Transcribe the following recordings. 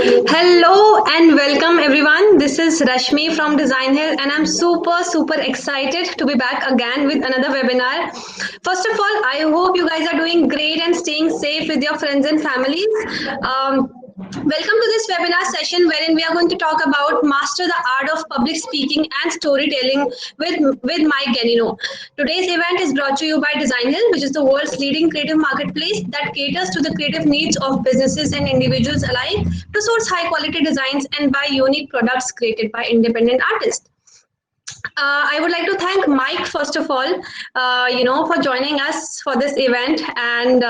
Hello and welcome everyone. This is Rashmi from Designhill and I'm super excited to be back again with another webinar. First of all, I hope you guys are doing great and staying safe with your friends and families. Welcome to this webinar session wherein we are going to talk about master the art of public speaking and storytelling with Mike Ganino. Today's event is brought to you by Designhill, which is the world's leading creative marketplace that caters to the creative needs of businesses and individuals alike to source high quality designs and buy unique products created by independent artists. I would like to thank Mike first of all, for joining us for this event and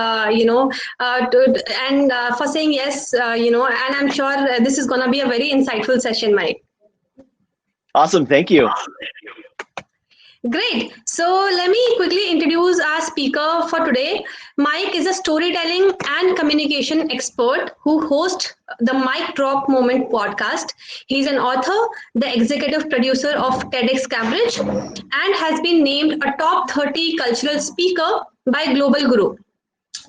for saying yes, and I'm sure this is going to be a very insightful session, Mike. Awesome, thank you. Great. So let me quickly introduce our speaker for today. Mike is a storytelling and communication expert who hosts the Mic Drop Moment podcast. He's an author, the executive producer of TEDx Cambridge, and has been named a top 30 cultural speaker by Global Guru.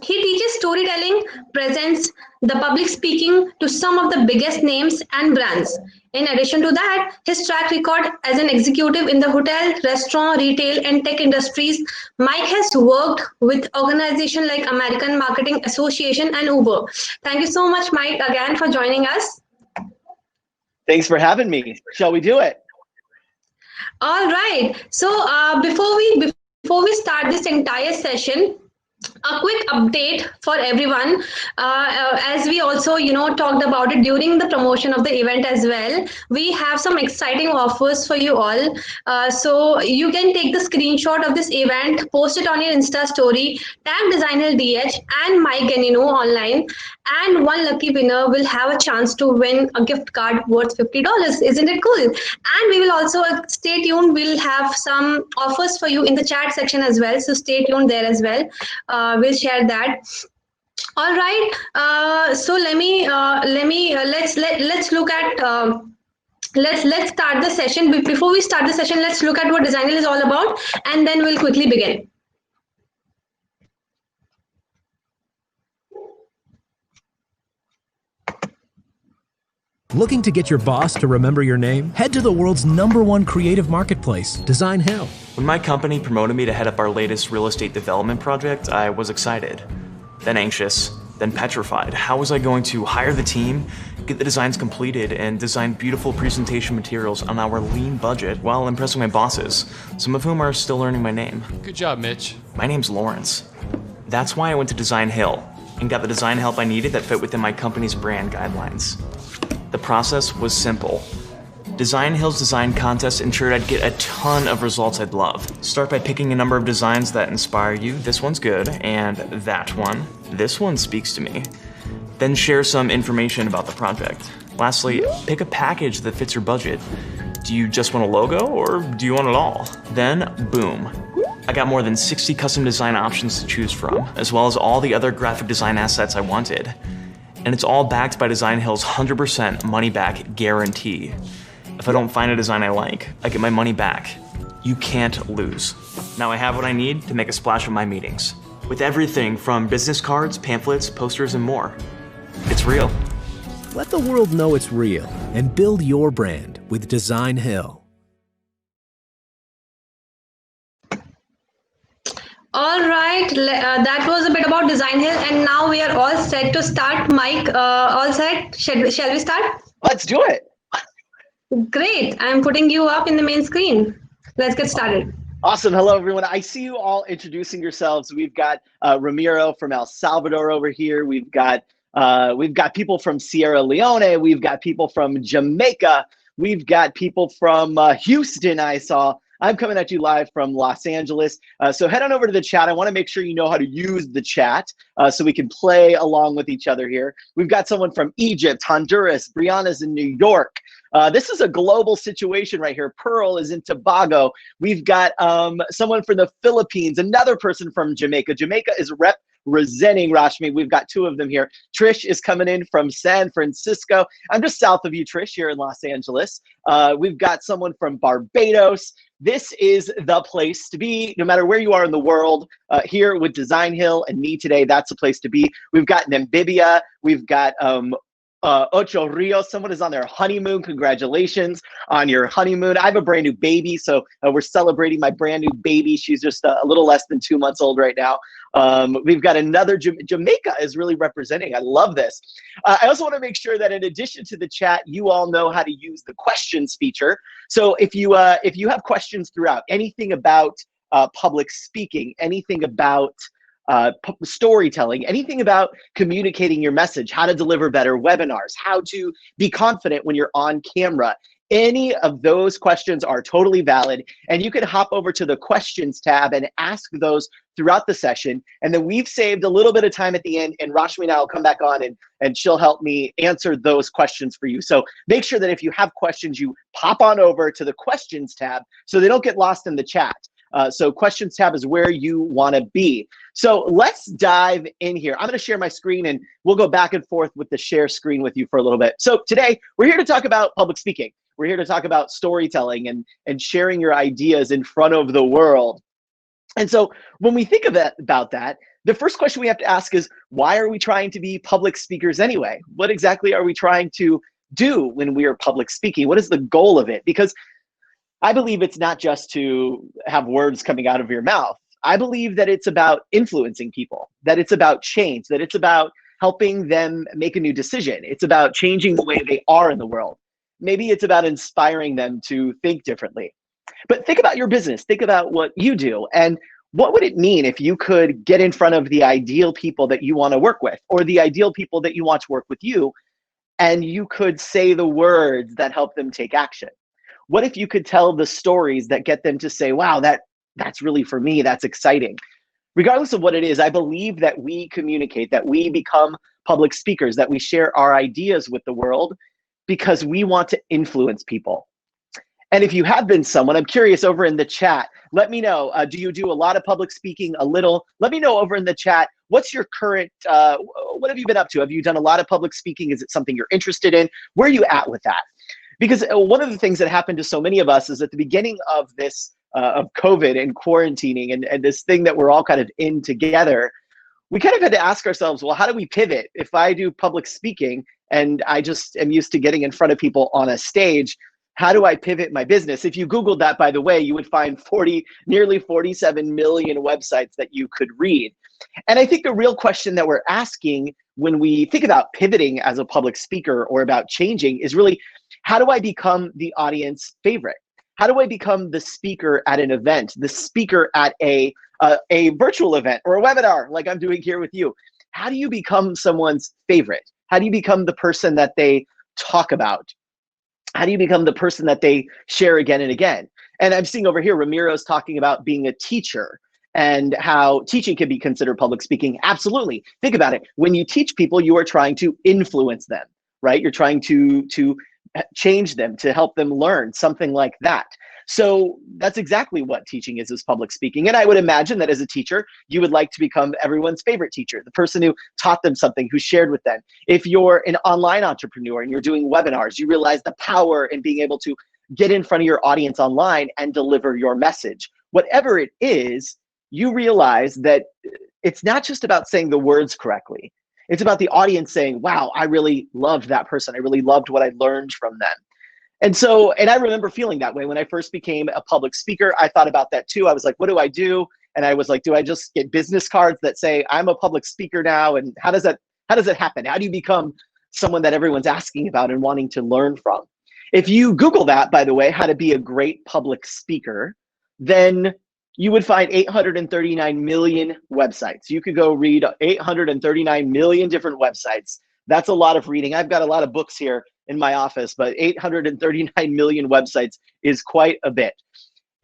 He teaches storytelling, presents the public speaking to some of the biggest names and brands. In addition to that, his track record as an executive in the hotel, restaurant, retail, and tech industries, Mike has worked with organizations like American Marketing Association and Uber. Thank you so much, Mike, again for joining us. Thanks for having me. Shall we do it? All right. So before we start this entire session, a quick update for everyone, as we also talked about it during the promotion of the event as well. We have some exciting offers for you all, so you can take the screenshot of this event, post it on your Insta story, tag Designhill DH and Mike Ganino online, and one lucky winner will have a chance to win a gift card worth $50. Isn't it cool? And we will also stay tuned, we'll have some offers for you in the chat section as well, so stay tuned there as well. We'll share that. All right. So let's look at. Let's start the session. Before we start the session, let's look at what Designhill is all about, and then we'll quickly begin. Looking to get your boss to remember your name? Head to the world's #1 creative marketplace, Designhill. When my company promoted me to head up our latest real estate development project, I was excited, then anxious, then petrified. How was I going to hire the team, get the designs completed, and design beautiful presentation materials on our lean budget while impressing my bosses, some of whom are still learning my name? Good job, Mitch. My name's Lawrence. That's why I went to Designhill and got the design help I needed that fit within my company's brand guidelines. The process was simple. Designhill's design contest ensured I'd get a ton of results I'd love. Start by picking a number of designs that inspire you. This one's good, and that one. This one speaks to me. Then share some information about the project. Lastly, pick a package that fits your budget. Do you just want a logo, or do you want it all? Then, boom. I got more than 60 custom design options to choose from, as well as all the other graphic design assets I wanted. And it's all backed by Designhill's 100% money-back guarantee. If I don't find a design I like, I get my money back. You can't lose. Now I have what I need to make a splash at my meetings, with everything from business cards, pamphlets, posters, and more. It's real. Let the world know it's real and build your brand with Designhill. All right, that was a bit about Designhill, and now we are all set to start. Mike, all set? Shall we start? Let's do it. Great. I'm putting you up in the main screen. Let's get started. Awesome. Hello, everyone. I see you all introducing yourselves. We've got Ramiro from El Salvador over here. We've got people from Sierra Leone. We've got people from Jamaica. We've got people from Houston, I saw. I'm coming at you live from Los Angeles. So head on over to the chat. I want to make sure you know how to use the chat so we can play along with each other here. We've got someone from Egypt, Honduras. Brianna's in New York. This is a global situation right here. Pearl is in Tobago. We've got someone from the Philippines, another person from Jamaica. Jamaica is representing Rashmi. We've got two of them here. Trish is coming in from San Francisco. I'm just south of you, Trish, here in Los Angeles. We've got someone from Barbados. This is the place to be, no matter where you are in the world. Here with Designhill and me today, that's the place to be. We've got Namibia. We've got Ocho Rios. Someone is on their honeymoon. Congratulations on your honeymoon. I have a brand new baby, so we're celebrating my brand new baby. She's just a little less than 2 months old right now. We've got another Jamaica is really representing. I love this. I also want to make sure that in addition to the chat, you all know how to use the questions feature. So if you have questions throughout, anything about public speaking, anything about storytelling, anything about communicating your message, how to deliver better webinars, how to be confident when you're on camera, any of those questions are totally valid. And you can hop over to the questions tab and ask those throughout the session. And then we've saved a little bit of time at the end, and Rashmi and I will come back on and she'll help me answer those questions for you. So make sure that if you have questions, you pop on over to the questions tab so they don't get lost in the chat. So questions tab is where you want to be. So let's dive in here. I'm going to share my screen and we'll go back and forth with the share screen with you for a little bit. So today we're here to talk about public speaking. We're here to talk about storytelling and sharing your ideas in front of the world. And so when we think about that, the first question we have to ask is, why are we trying to be public speakers anyway? What exactly are we trying to do when we are public speaking? What is the goal of it? Because I believe it's not just to have words coming out of your mouth. I believe that it's about influencing people, that it's about change, that it's about helping them make a new decision. It's about changing the way they are in the world. Maybe it's about inspiring them to think differently. But think about your business. Think about what you do. And what would it mean if you could get in front of the ideal people that you want to work with, or the ideal people that you want to work with you, and you could say the words that help them take action? What if you could tell the stories that get them to say, wow, that's really for me, that's exciting? Regardless of what it is, I believe that we communicate, that we become public speakers, that we share our ideas with the world because we want to influence people. And if you have been someone, I'm curious over in the chat, let me know, do you do a lot of public speaking, a little? Let me know over in the chat, what's your current, what have you been up to? Have you done a lot of public speaking? Is it something you're interested in? Where are you at with that? Because one of the things that happened to so many of us is at the beginning of this, of COVID and quarantining and this thing that we're all kind of in together, we kind of had to ask ourselves, well, how do we pivot? If I do public speaking and I just am used to getting in front of people on a stage, how do I pivot my business? If you Googled that, by the way, you would find nearly 47 million websites that you could read. And I think the real question that we're asking when we think about pivoting as a public speaker or about changing is really, how do I become the audience favorite? How do I become the speaker at an event, the speaker at a virtual event or a webinar like I'm doing here with you? How do you become someone's favorite? How do you become the person that they talk about? How do you become the person that they share again and again? And I'm seeing over here, Ramiro's talking about being a teacher and how teaching can be considered public speaking. Absolutely. Think about it. When you teach people, you are trying to influence them, right? You're trying to change them, to help them learn, something like that. So that's exactly what teaching is public speaking. And I would imagine that as a teacher, you would like to become everyone's favorite teacher, the person who taught them something, who shared with them. If you're an online entrepreneur and you're doing webinars, you realize the power in being able to get in front of your audience online and deliver your message. Whatever it is, you realize that it's not just about saying the words correctly. It's about the audience saying, wow, I really loved that person. I really loved what I learned from them. And I remember feeling that way when I first became a public speaker. I thought about that too. I was like, what do I do? And I was like, do I just get business cards that say I'm a public speaker now? And how does that happen? How do you become someone that everyone's asking about and wanting to learn from? If you Google that, by the way, how to be a great public speaker, then you would find 839 million websites. You could go read 839 million different websites. That's a lot of reading. I've got a lot of books here in my office, but 839 million websites is quite a bit.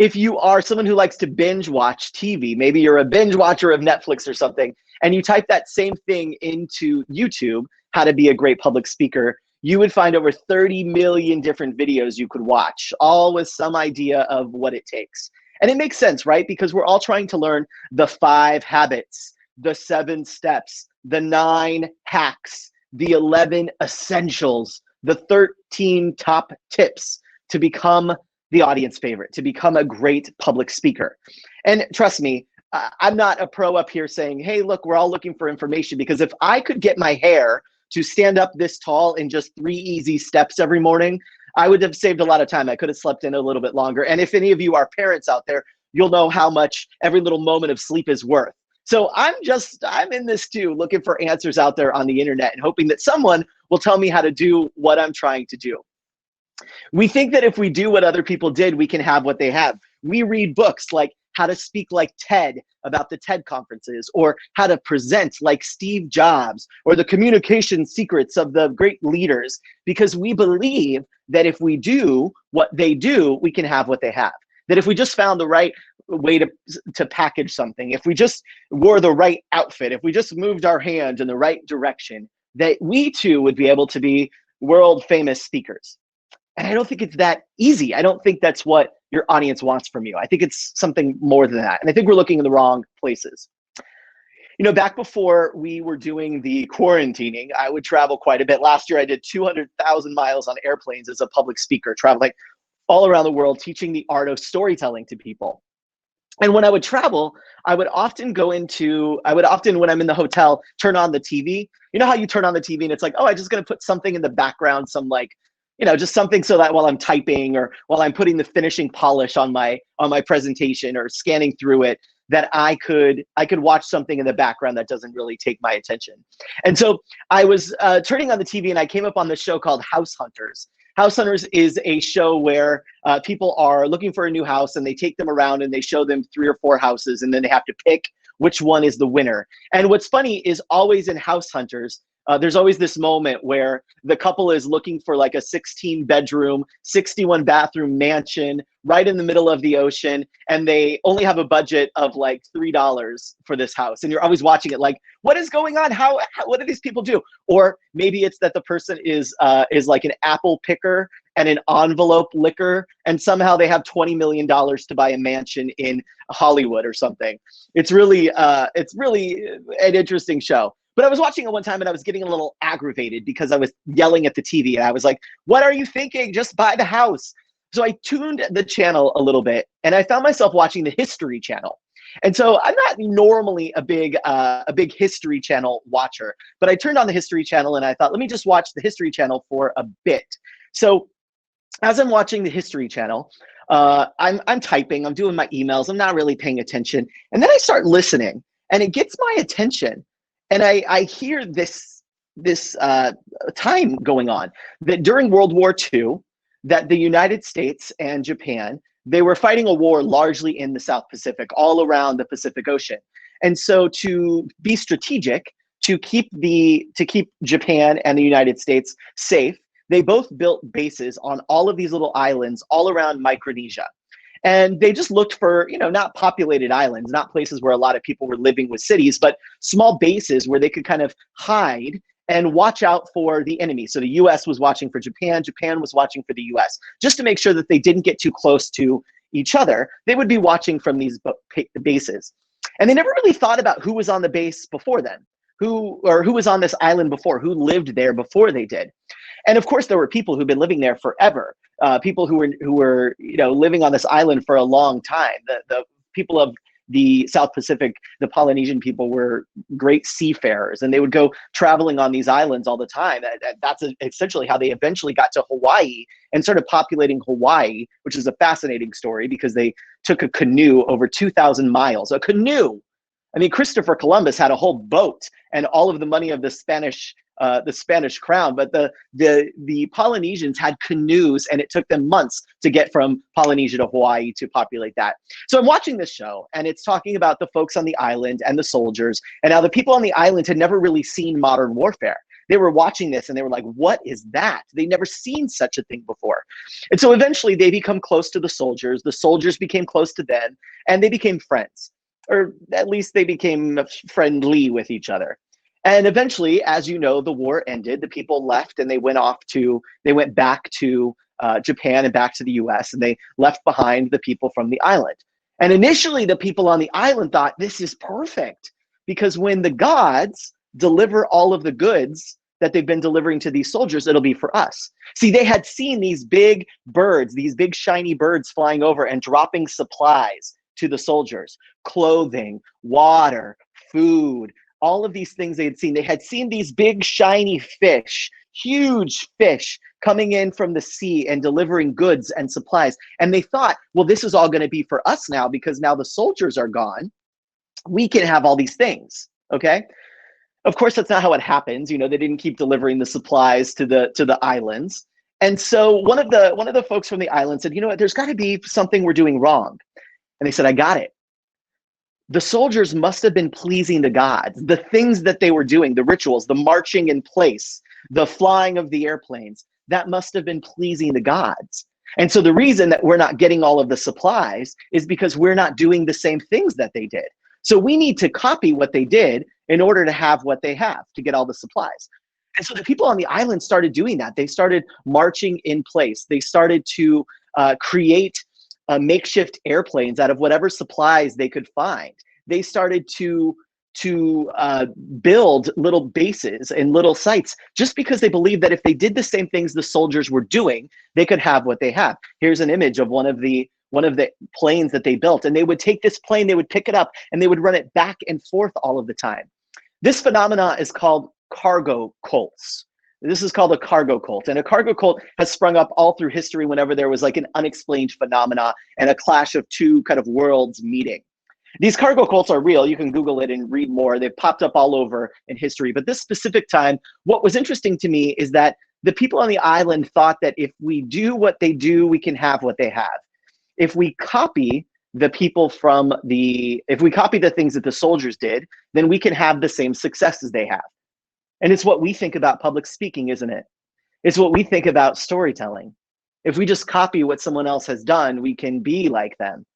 If you are someone who likes to binge watch TV, maybe you're a binge watcher of Netflix or something, and you type that same thing into YouTube, how to be a great public speaker, you would find over 30 million different videos you could watch, all with some idea of what it takes. And it makes sense, right? Because we're all trying to learn the 5 habits, the 7 steps, the 9 hacks, the 11 essentials, the 13 top tips to become the audience favorite, to become a great public speaker. And trust me, I'm not a pro up here saying, hey, look, we're all looking for information, because if I could get my hair to stand up this tall in just 3 easy steps every morning, I would have saved a lot of time. I could have slept in a little bit longer. And if any of you are parents out there, you'll know how much every little moment of sleep is worth. So I'm in this too, looking for answers out there on the internet and hoping that someone will tell me how to do what I'm trying to do. We think that if we do what other people did, we can have what they have. We read books like How to Speak Like TED about the TED conferences, or How to Present Like Steve Jobs, or The Communication Secrets of the Great Leaders, because we believe that if we do what they do, we can have what they have. That if we just found the right way to package something, if we just wore the right outfit, if we just moved our hand in the right direction, that we too would be able to be world famous speakers. And I don't think it's that easy. I don't think that's what your audience wants from you. I think it's something more than that. And I think we're looking in the wrong places. You know, back before we were doing the quarantining, I would travel quite a bit. Last year, I did 200,000 miles on airplanes as a public speaker, traveling all around the world, teaching the art of storytelling to people. And when I would travel, I would often, when I'm in the hotel, turn on the TV. You know how you turn on the TV and it's like, oh, I'm just going to put something in the background, some like, you know, just something so that while I'm typing or while I'm putting the finishing polish on my presentation or scanning through it, that I could watch something in the background that doesn't really take my attention. And so I was turning on the TV and I came up on this show called House Hunters. House Hunters is a show where people are looking for a new house and they take them around and they show them 3 or 4 houses and then they have to pick which one is the winner. And what's funny is always in House Hunters, there's always this moment where the couple is looking for like a 16-bedroom, 61-bathroom mansion right in the middle of the ocean, and they only have a budget of like $3 for this house. And you're always watching it like, what is going on? What do these people do? Or maybe it's that the person is like an apple picker and an envelope licker, and somehow they have $20 million to buy a mansion in Hollywood or something. It's really an interesting show. But I was watching it one time and I was getting a little aggravated because I was yelling at the TV and I was like, what are you thinking? Just buy the house. So I tuned the channel a little bit and I found myself watching the History Channel. And so I'm not normally a big History Channel watcher, but I turned on the History Channel and I thought, let me just watch the History Channel for a bit. So as I'm watching the History Channel, I'm typing, I'm doing my emails, I'm not really paying attention. And then I start listening and it gets my attention. And I hear this time going on that during World War II, that the United States and Japan, they were fighting a war largely in the South Pacific, all around the Pacific Ocean. And so to be strategic, to keep Japan and the United States safe, they both built bases on all of these little islands all around Micronesia. And they just looked for, not populated islands, not places where a lot of people were living with cities, but small bases where they could kind of hide and watch out for the enemy. So the US was watching for Japan, Japan was watching for the US, just to make sure that they didn't get too close to each other. They would be watching from these bases. And they never really thought about who was on the base before then, who was on this island before, who lived there before they did. And of course, there were people who've been living there forever. People who were living on this island for a long time. The people of the South Pacific, the Polynesian people, were great seafarers, and they would go traveling on these islands all the time. That's essentially how they eventually got to Hawaii and started populating Hawaii, which is a fascinating story because they took a canoe over 2,000 miles. A canoe! I mean, Christopher Columbus had a whole boat and all of the money of the Spanish crown, but the Polynesians had canoes, and it took them months to get from Polynesia to Hawaii to populate that. So I'm watching this show, and it's talking about the folks on the island and the soldiers, and how the people on the island had never really seen modern warfare. They were watching this and they were like, what is that? They'd never seen such a thing before. And so eventually they become close to the soldiers became close to them, and they became friends, or at least they became friendly with each other. And eventually, as you know, the war ended. The people left and they went back to Japan and back to the US, and they left behind the people from the island. And initially, the people on the island thought, this is perfect, because when the gods deliver all of the goods that they've been delivering to these soldiers, it'll be for us. See, they had seen these big birds, these big shiny birds flying over and dropping supplies to the soldiers: clothing, water, food, all of these things they had seen. They had seen these big shiny fish, huge fish coming in from the sea and delivering goods and supplies. And they thought, well, this is all going to be for us now, because now the soldiers are gone. We can have all these things. Okay. Of course, that's not how it happens. You know, they didn't keep delivering the supplies to the islands. And so one of the folks from the island said, you know what, there's got to be something we're doing wrong. And they said, I got it. The soldiers must have been pleasing the gods. The things that they were doing, the rituals, the marching in place, the flying of the airplanes, that must have been pleasing the gods. And so the reason that we're not getting all of the supplies is because we're not doing the same things that they did. So we need to copy what they did in order to have what they have, to get all the supplies. And so the people on the island started doing that. They started marching in place. They started to create makeshift airplanes out of whatever supplies they could find. They started to build little bases and little sites, just because they believed that if they did the same things the soldiers were doing, they could have what they have. Here's an image of one of the planes that they built, and they would take this plane, they would pick it up, and they would run it back and forth all of the time. This phenomena is called cargo cults. This is called a cargo cult, and a cargo cult has sprung up all through history whenever there was like an unexplained phenomena and a clash of two kind of worlds meeting. These cargo cults are real. You can Google it and read more. They've popped up all over in history. But this specific time, what was interesting to me is that the people on the island thought that if we do what they do, we can have what they have. If we copy the people from if we copy the things that the soldiers did, then we can have the same success as they have. And it's what we think about public speaking, isn't it? It's what we think about storytelling. If we just copy what someone else has done, we can be like them.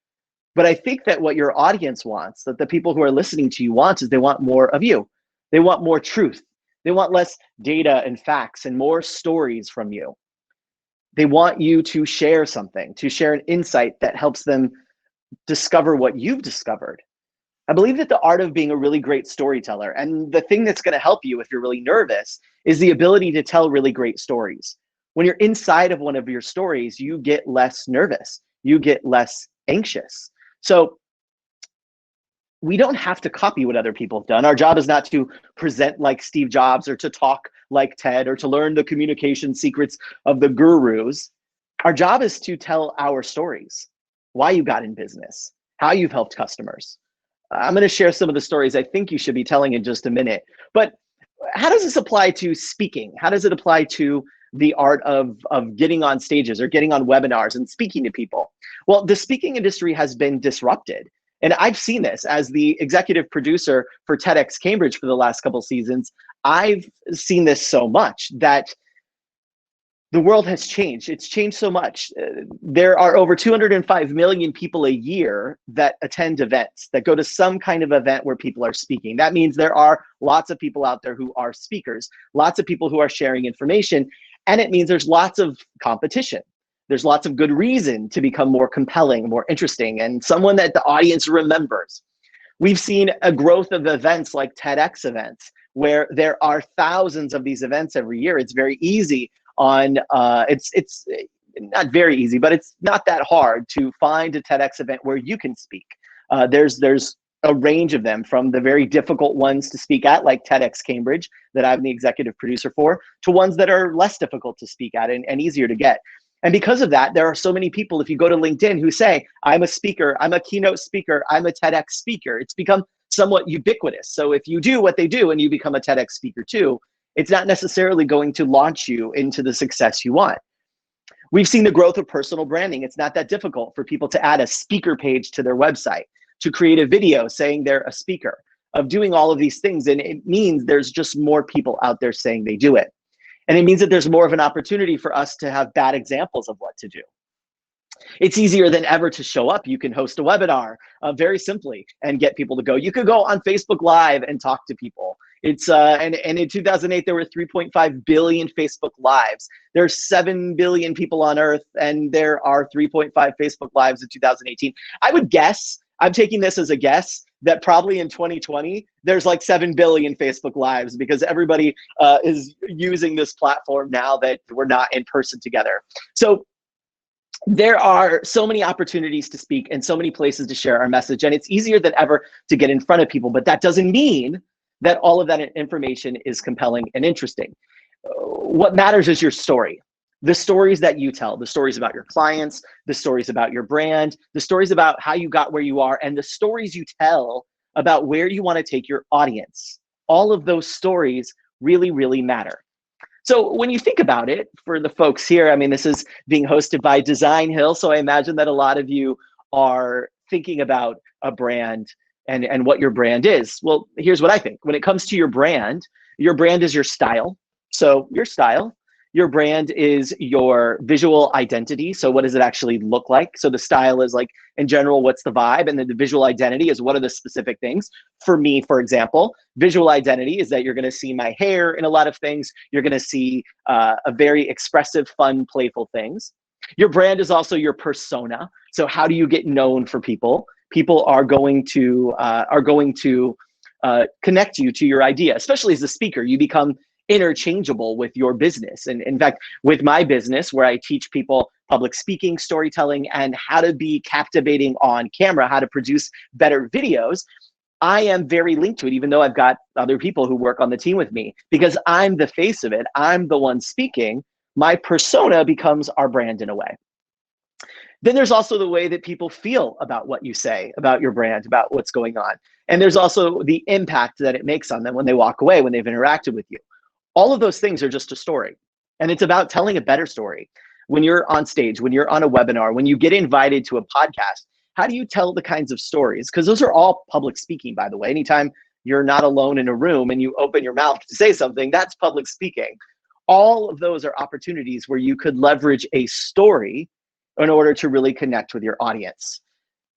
But I think that what your audience wants, that the people who are listening to you want, is they want more of you. They want more truth. They want less data and facts and more stories from you. They want you to share something, to share an insight that helps them discover what you've discovered. I believe that the art of being a really great storyteller, and the thing that's going to help you if you're really nervous, is the ability to tell really great stories. When you're inside of one of your stories, you get less nervous, you get less anxious. So we don't have to copy what other people have done. Our job is not to present like Steve Jobs or to talk like Ted or to learn the communication secrets of the gurus. Our job is to tell our stories, why you got in business, how you've helped customers. I'm going to share some of the stories I think you should be telling in just a minute. But how does this apply to speaking? How does it apply to the art of getting on stages or getting on webinars and speaking to people? Well, the speaking industry has been disrupted. And I've seen this as the executive producer for TEDx Cambridge for the last couple seasons. I've seen this so much that the world has changed. It's changed so much. There are over 205 million people a year that attend events, that go to some kind of event where people are speaking. That means there are lots of people out there who are speakers, lots of people who are sharing information, and it means there's lots of competition. There's lots of good reason to become more compelling, more interesting, and someone that the audience remembers. We've seen a growth of events like TEDx events, where there are thousands of these events every year. It's very easy it's not very easy, but it's not that hard to find a TEDx event where you can speak. There's a range of them, from the very difficult ones to speak at, like TEDx Cambridge, that I'm the executive producer for, to ones that are less difficult to speak at and easier to get. And because of that, there are so many people, if you go to LinkedIn, who say, I'm a speaker, I'm a keynote speaker, I'm a TEDx speaker. It's become somewhat ubiquitous. So if you do what they do and you become a TEDx speaker too, it's not necessarily going to launch you into the success you want. We've seen the growth of personal branding. It's not that difficult for people to add a speaker page to their website, to create a video saying they're a speaker, of doing all of these things. And it means there's just more people out there saying they do it. And it means that there's more of an opportunity for us to have bad examples of what to do. It's easier than ever to show up. You can host a webinar very simply and get people to go. You could go on Facebook Live and talk to people. It's and in 2008, there were 3.5 billion Facebook Lives. There's 7 billion people on Earth, and there are 3.5 Facebook Lives in 2018. I would guess, I'm taking this as a guess, that probably in 2020, there's like 7 billion Facebook Lives, because everybody is using this platform now that we're not in person together. So there are so many opportunities to speak and so many places to share our message, and it's easier than ever to get in front of people. But that doesn't mean that all of that information is compelling and interesting. What matters is your story. The stories that you tell, the stories about your clients, the stories about your brand, the stories about how you got where you are, and the stories you tell about where you want to take your audience. All of those stories really, really matter. So when you think about it, for the folks here, I mean, this is being hosted by Designhill, so I imagine that a lot of you are thinking about a brand and what your brand is. Well, here's what I think. When it comes to your brand is your style. So your brand is your visual identity. So what does it actually look like? So the style is like, in general, what's the vibe? And then the visual identity is what are the specific things? For me, for example, visual identity is that you're gonna see my hair in a lot of things. You're gonna see a very expressive, fun, playful things. Your brand is also your persona. So how do you get known for people? People are going to connect you to your idea, especially as a speaker. You become interchangeable with your business. And in fact, with my business, where I teach people public speaking, storytelling, and how to be captivating on camera, how to produce better videos, I am very linked to it, even though I've got other people who work on the team with me, because I'm the face of it. I'm the one speaking. My persona becomes our brand in a way. Then there's also the way that people feel about what you say, about your brand, about what's going on. And there's also the impact that it makes on them when they walk away, when they've interacted with you. All of those things are just a story. And it's about telling a better story. When you're on stage, when you're on a webinar, when you get invited to a podcast, how do you tell the kinds of stories? Because those are all public speaking, by the way. Anytime you're not alone in a room and you open your mouth to say something, that's public speaking. All of those are opportunities where you could leverage a story in order to really connect with your audience.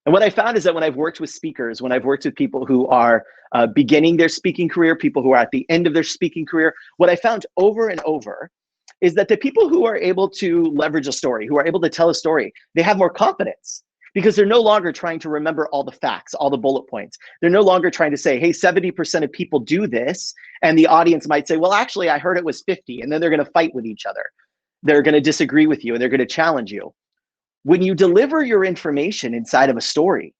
And what I found is that when I've worked with speakers, when I've worked with people who are beginning their speaking career, people who are at the end of their speaking career, what I found over and over is that the people who are able to leverage a story, who are able to tell a story, they have more confidence because they're no longer trying to remember all the facts, all the bullet points. They're no longer trying to say, hey, 70% of people do this. And the audience might say, well, actually, I heard it was 50. And then they're going to fight with each other. They're going to disagree with you and they're going to challenge you. When you deliver your information inside of a story,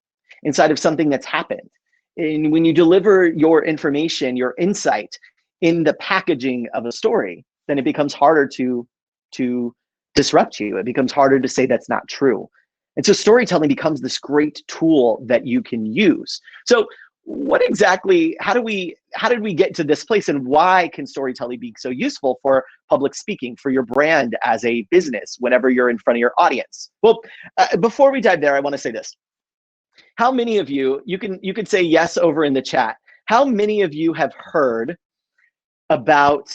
inside of something that's happened, and when you deliver your information, your insight in the packaging of a story, then it becomes harder to disrupt you. It becomes harder to say that's not true. And so storytelling becomes this great tool that you can use. So what exactly, how did we get to this place, and why can storytelling be so useful for public speaking, for your brand as a business whenever you're in front of your audience? Well, before we dive there, I want to say this. How many of you can say yes over in the chat. How many of you have heard about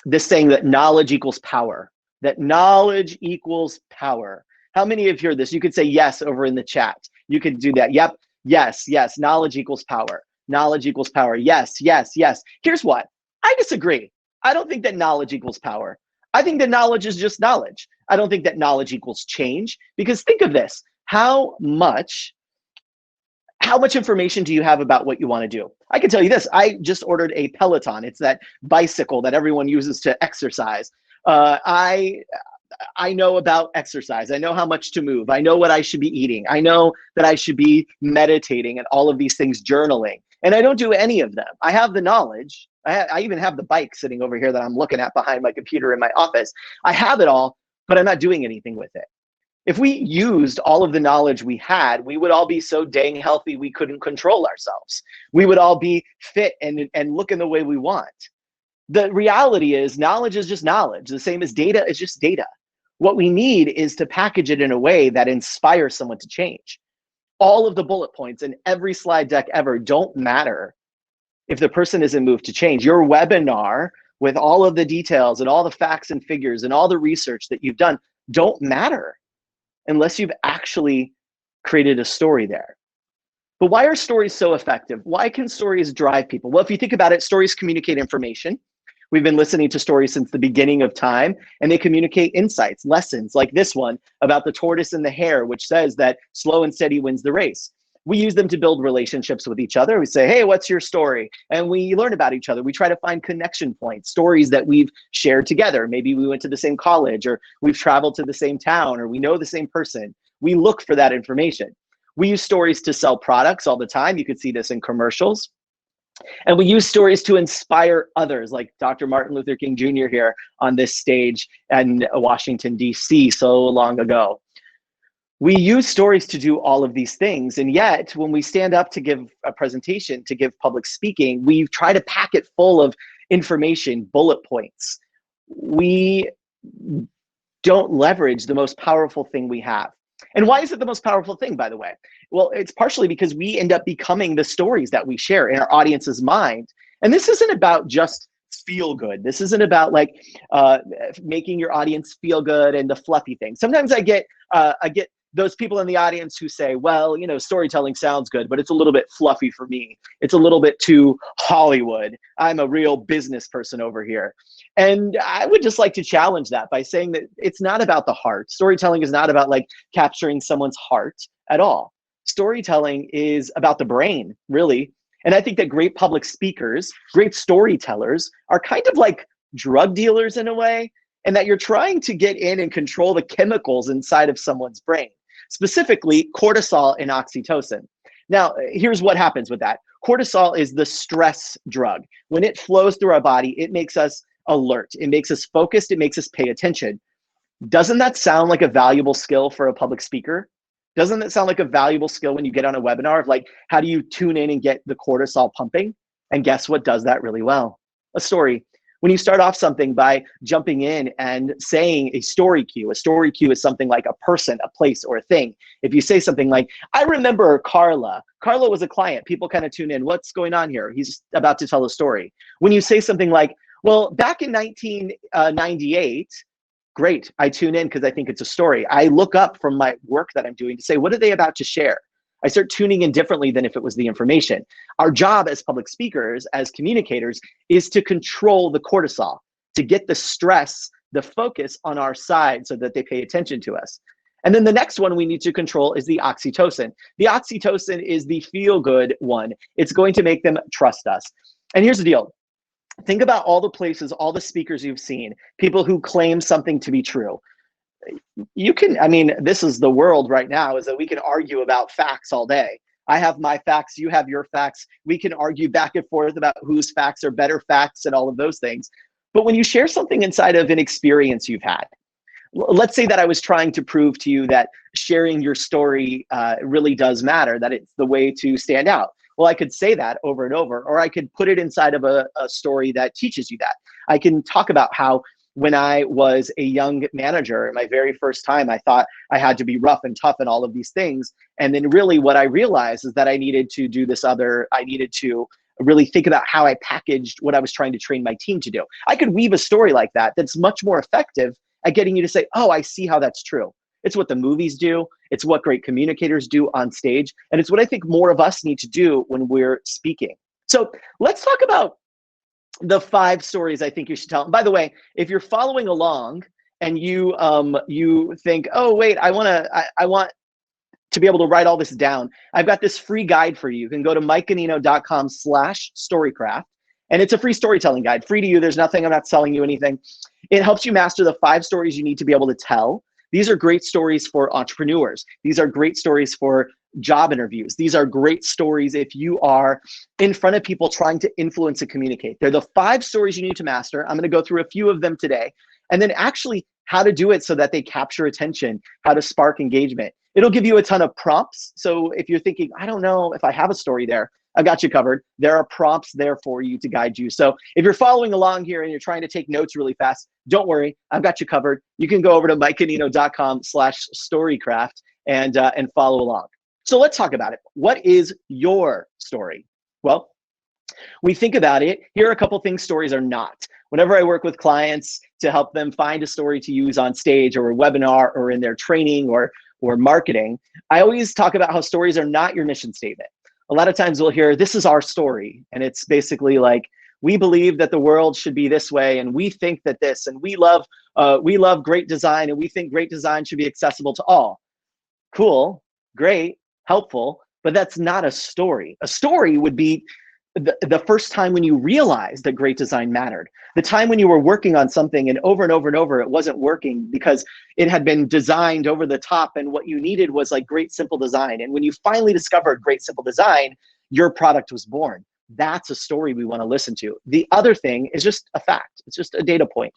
this saying that knowledge equals power? That knowledge equals power. How many of you heard this? You could say yes over in the chat. You could do that. Yep. Yes. Yes. Knowledge equals power. Knowledge equals power. Yes. Yes. Yes. Here's what. I disagree. I don't think that knowledge equals power. I think that knowledge is just knowledge. I don't think that knowledge equals change, because think of this. How much information do you have about what you want to do? I can tell you this. I just ordered a Peloton. It's that bicycle that everyone uses to exercise. I know about exercise. I know how much to move. I know what I should be eating. I know that I should be meditating and all of these things, journaling. And I don't do any of them. I have the knowledge. I even have the bike sitting over here that I'm looking at behind my computer in my office. I have it all, but I'm not doing anything with it. If we used all of the knowledge we had, we would all be so dang healthy we couldn't control ourselves. We would all be fit and looking the way we want. The reality is knowledge is just knowledge. The same as data is just data. What we need is to package it in a way that inspires someone to change. All of the bullet points in every slide deck ever don't matter if the person isn't moved to change. Your webinar with all of the details and all the facts and figures and all the research that you've done don't matter unless you've actually created a story there. But why are stories so effective? Why can stories drive people? Well, if you think about it, stories communicate information. We've been listening to stories since the beginning of time, and they communicate insights, lessons like this one about the tortoise and the hare, which says that slow and steady wins the race. We use them to build relationships with each other. We say, hey, what's your story? And we learn about each other. We try to find connection points, stories that we've shared together. Maybe we went to the same college, or we've traveled to the same town, or we know the same person. We look for that information. We use stories to sell products all the time. You could see this in commercials. And we use stories to inspire others, like Dr. Martin Luther King Jr. here on this stage in Washington, D.C. so long ago. We use stories to do all of these things. And yet, when we stand up to give a presentation, to give public speaking, we try to pack it full of information, bullet points. We don't leverage the most powerful thing we have. And why is it the most powerful thing, by the way? Well, it's partially because we end up becoming the stories that we share in our audience's mind. And this isn't about just feel good. This isn't about like making your audience feel good and the fluffy thing. Sometimes I get those people in the audience who say, well, you know, storytelling sounds good, but it's a little bit fluffy for me. It's a little bit too Hollywood. I'm a real business person over here. And I would just like to challenge that by saying that it's not about the heart. Storytelling is not about like capturing someone's heart at all. Storytelling is about the brain, really. And I think that great public speakers, great storytellers are kind of like drug dealers in a way, and that you're trying to get in and control the chemicals inside of someone's brain, specifically cortisol and oxytocin. Now, here's what happens with that. Cortisol is the stress drug. When it flows through our body, it makes us alert. It makes us focused. It makes us pay attention. Doesn't that sound like a valuable skill for a public speaker? Doesn't that sound like a valuable skill when you get on a webinar of like, how do you tune in and get the cortisol pumping? And guess what does that really well? A story. When you start off something by jumping in and saying a story cue is something like a person, a place, or a thing. If you say something like, I remember Carla. Carla was a client. People kind of tune in. What's going on here? He's about to tell a story. When you say something like, well, back in 1998, great. I tune in because I think it's a story. I look up from my work that I'm doing to say, what are they about to share? I start tuning in differently than if it was the information. Our job as public speakers, as communicators, is to control the cortisol, to get the stress, the focus on our side so that they pay attention to us. And then the next one we need to control is the oxytocin. The oxytocin is the feel-good one. It's going to make them trust us. And here's the deal. Think about all the places, all the speakers you've seen, people who claim something to be true. You can, I mean, this is the world right now, is that we can argue about facts all day. I have my facts, you have your facts. We can argue back and forth about whose facts are better facts and all of those things. But when you share something inside of an experience you've had, let's say that I was trying to prove to you that sharing your story really does matter, that it's the way to stand out. Well, I could say that over and over, or I could put it inside of a story that teaches you that. I can talk about how when I was a young manager, my very first time, I thought I had to be rough and tough and all of these things. And then really what I realized is that I needed to do this other, I needed to really think about how I packaged what I was trying to train my team to do. I could weave a story like that that's much more effective at getting you to say, oh, I see how that's true. It's what the movies do. It's what great communicators do on stage. And it's what I think more of us need to do when we're speaking. So let's talk about the 5 stories I think you should tell. And by the way, if you're following along and you think, oh wait, I want to be able to write all this down, I've got this free guide for you. You can go to mikeganino.com/storycraft, and it's a free storytelling guide, free to you. There's nothing, I'm not selling you anything. It helps you master the 5 stories you need to be able to tell. These are great stories for entrepreneurs. These are great stories for job interviews. These are great stories if you are in front of people trying to influence and communicate. They're the 5 stories you need to master. I'm going to go through a few of them today, and then actually how to do it so that they capture attention, how to spark engagement. It'll give you a ton of prompts. So if you're thinking, I don't know if I have a story there, I've got you covered. There are prompts there for you to guide you. So if you're following along here and you're trying to take notes really fast, don't worry, I've got you covered. You can go over to mikeganino.com/storycraft and follow along. So let's talk about it. What is your story? Well, we think about it. Here are a couple things stories are not. Whenever I work with clients to help them find a story to use on stage or a webinar or in their training or marketing, I always talk about how stories are not your mission statement. A lot of times we'll hear, this is our story. And it's basically like, we believe that the world should be this way, and we think that this, and we love great design, and we think great design should be accessible to all. Cool, great, helpful, but that's not a story. A story would be the first time when you realized that great design mattered, the time when you were working on something and over and over it wasn't working because it had been designed over the top and what you needed was like great simple design. And when you finally discovered great simple design, your product was born. That's a story we want to listen to. The other thing is just a fact. It's just a data point.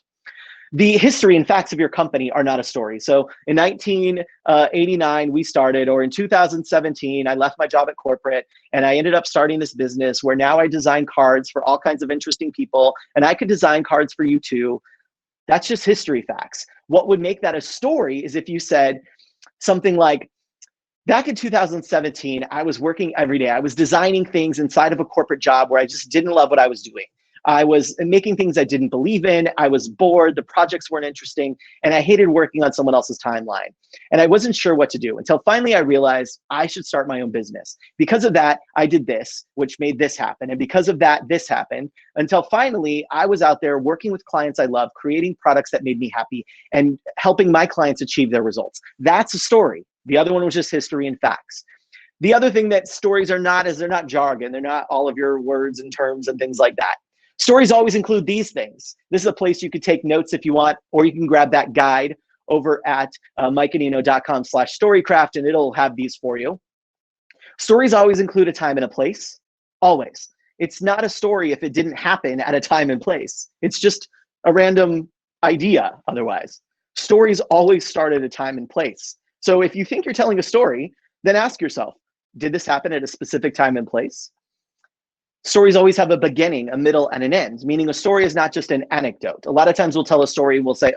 The history and facts of your company are not a story. So in 1989, we started, or in 2017, I left my job at corporate and I ended up starting this business where now I design cards for all kinds of interesting people, and I could design cards for you too. That's just history facts. What would make that a story is if you said something like, back in 2017, I was working every day. I was designing things inside of a corporate job where I just didn't love what I was doing. I was making things I didn't believe in. I was bored. The projects weren't interesting. And I hated working on someone else's timeline. And I wasn't sure what to do until finally I realized I should start my own business. Because of that, I did this, which made this happen. And because of that, this happened until finally I was out there working with clients I love, creating products that made me happy and helping my clients achieve their results. That's a story. The other one was just history and facts. The other thing that stories are not is they're not jargon. They're not all of your words and terms and things like that. Stories always include these things. This is a place you could take notes if you want, or you can grab that guide over at mikeganino.com/storycraft, and it'll have these for you. Stories always include a time and a place, always. It's not a story if it didn't happen at a time and place. It's just a random idea otherwise. Stories always start at a time and place. So if you think you're telling a story, then ask yourself, did this happen at a specific time and place? Stories always have a beginning, a middle, and an end, meaning a story is not just an anecdote. A lot of times we'll tell a story, we'll say,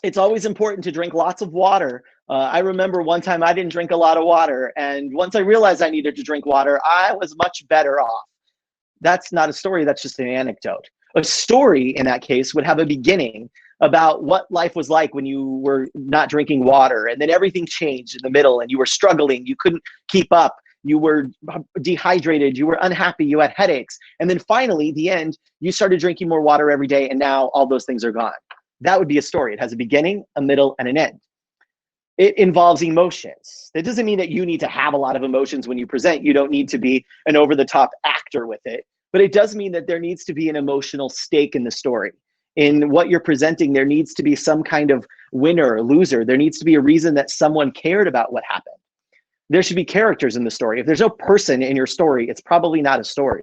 it's always important to drink lots of water. I remember one time I didn't drink a lot of water, and once I realized I needed to drink water, I was much better off. That's not a story, that's just an anecdote. A story in that case would have a beginning about what life was like when you were not drinking water, and then everything changed in the middle, and you were struggling, you couldn't keep up. You were dehydrated, you were unhappy, you had headaches. And then finally, the end, you started drinking more water every day, and now all those things are gone. That would be a story. It has a beginning, a middle, and an end. It involves emotions. That doesn't mean that you need to have a lot of emotions when you present. You don't need to be an over-the-top actor with it. But it does mean that there needs to be an emotional stake in the story. In what you're presenting, there needs to be some kind of winner or loser. There needs to be a reason that someone cared about what happened. There should be characters in the story. If there's no person in your story, it's probably not a story.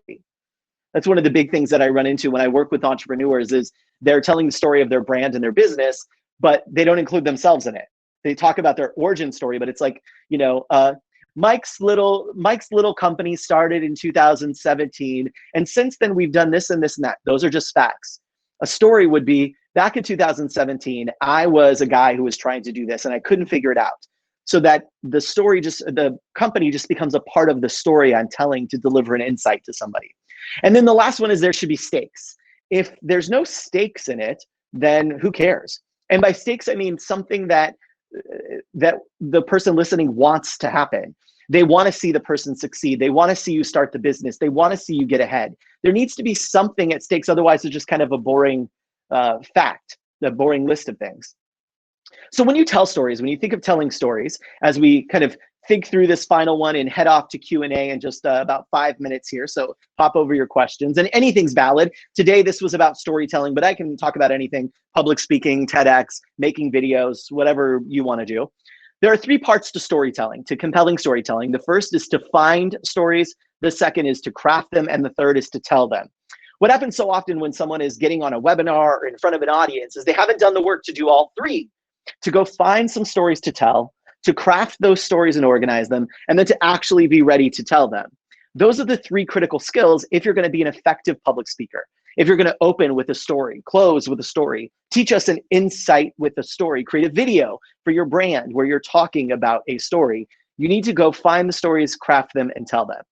That's one of the big things that I run into when I work with entrepreneurs is they're telling the story of their brand and their business, but they don't include themselves in it. They talk about their origin story, but it's like, Mike's little company started in 2017. And since then we've done this and this and that. Those are just facts. A story would be back in 2017, I was a guy who was trying to do this and I couldn't figure it out. So that the company just becomes a part of the story I'm telling to deliver an insight to somebody. And then the last one is there should be stakes. If there's no stakes in it, then who cares? And by stakes, I mean something that the person listening wants to happen. They want to see the person succeed. They want to see you start the business. They want to see you get ahead. There needs to be something at stakes. Otherwise, it's just kind of a boring fact, a boring list of things. So when you tell stories, when you think of telling stories, as we kind of think through this final one and head off to Q&A in just about 5 minutes here, so pop over your questions, and anything's valid. Today, this was about storytelling, but I can talk about anything, public speaking, TEDx, making videos, whatever you want to do. There are 3 parts to storytelling, to compelling storytelling. The first is to find stories, the second is to craft them, and the third is to tell them. What happens so often when someone is getting on a webinar or in front of an audience is they haven't done the work to do all 3. To go find some stories to tell, to craft those stories and organize them, and then to actually be ready to tell them. Those are the 3 critical skills if you're going to be an effective public speaker. If you're going to open with a story, close with a story, teach us an insight with a story, create a video for your brand where you're talking about a story, you need to go find the stories, craft them, and tell them.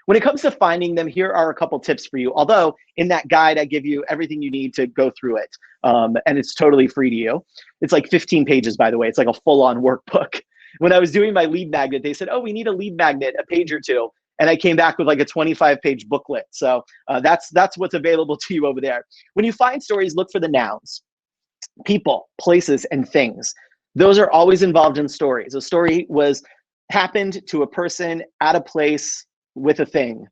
When it comes to finding them, here are a couple tips for you. Although in that guide, I give you everything you need to go through it. And it's totally free to you. It's like 15 pages, by the way. It's like a full-on workbook. When I was doing my lead magnet, they said, oh, we need a lead magnet, a page or 2. And I came back with like a 25-page booklet. So that's what's available to you over there. When you find stories, look for the nouns, people, places, and things. Those are always involved in stories. A story happened to a person at a place with a thing,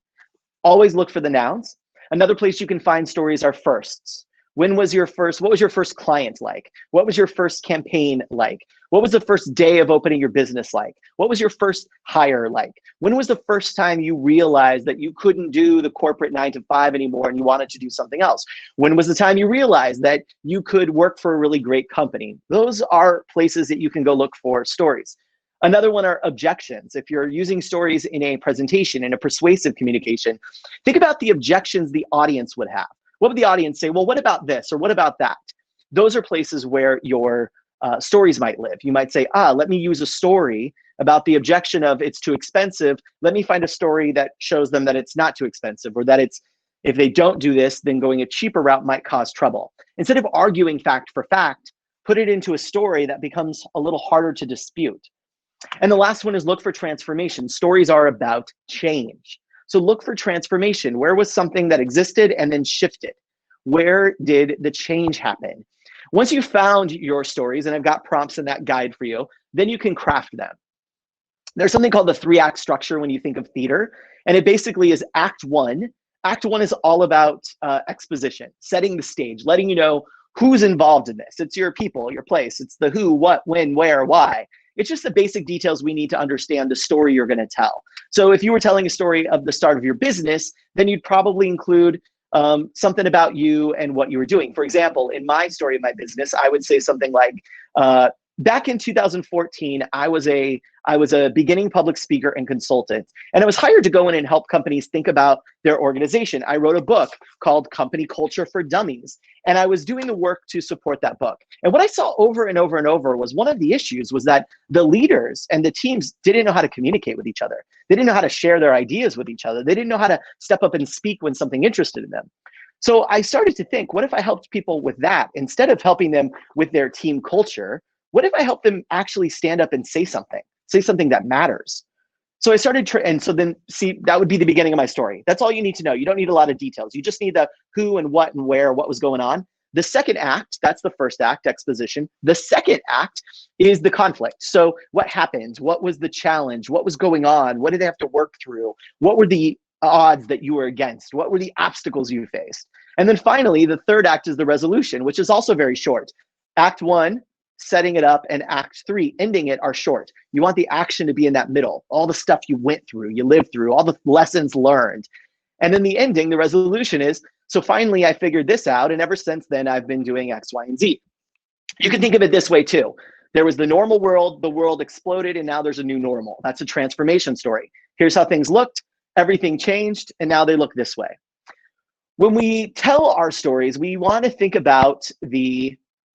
always look for the nouns. Another place you can find stories are firsts. What was your first client like? What was your first campaign like? What was the first day of opening your business like? What was your first hire like? When was the first time you realized that you couldn't do the corporate 9 to 5 anymore and you wanted to do something else? When was the time you realized that you could work for a really great company? Those are places that you can go look for stories. Another one are objections. If you're using stories in a presentation, in a persuasive communication, think about the objections the audience would have. What would the audience say? Well, what about this? Or what about that? Those are places where your stories might live. You might say, let me use a story about the objection of it's too expensive. Let me find a story that shows them that it's not too expensive, or that it's, if they don't do this, then going a cheaper route might cause trouble. Instead of arguing fact for fact, put it into a story that becomes a little harder to dispute. And the last one is look for transformation. Stories are about change. So look for transformation. Where was something that existed and then shifted? Where did the change happen? Once you found your stories, and I've got prompts in that guide for you, then you can craft them. There's something called the 3-act structure when you think of theater, and it basically is act 1. Act 1 is all about exposition, setting the stage, letting you know who's involved in this. It's your people, your place. It's the who, what, when, where, why. It's just the basic details we need to understand the story you're going to tell. So if you were telling a story of the start of your business, then you'd probably include something about you and what you were doing. For example, in my story of my business, I would say something like, back in 2014, I was a beginning public speaker and consultant, and I was hired to go in and help companies think about their organization. I wrote a book called Company Culture for Dummies, and I was doing the work to support that book. And what I saw over and over and over was one of the issues was that the leaders and the teams didn't know how to communicate with each other. They didn't know how to share their ideas with each other. They didn't know how to step up and speak when something interested in them. So I started to think, what if I helped people with that? Instead of helping them with their team culture, what if I help them actually stand up and say something that matters? So I started, and so then see, that would be the beginning of my story. That's all you need to know. You don't need a lot of details. You just need the who and what and where, what was going on. The second act, that's the first act, exposition. The second act is the conflict. So what happened? What was the challenge? What was going on? What did they have to work through? What were the odds that you were against? What were the obstacles you faced? And then finally, the third act is the resolution, which is also very short. Act 1, setting it up, and act 3, ending it, are short. You want the action to be in that middle, all the stuff you went through, you lived through, all the lessons learned. And then the ending, the resolution is, so finally I figured this out, and ever since then I've been doing X, Y, and Z. You can think of it this way too. There was the normal world, the world exploded, and now there's a new normal. That's a transformation story. Here's how things looked, everything changed, and now they look this way. When we tell our stories, we want to think about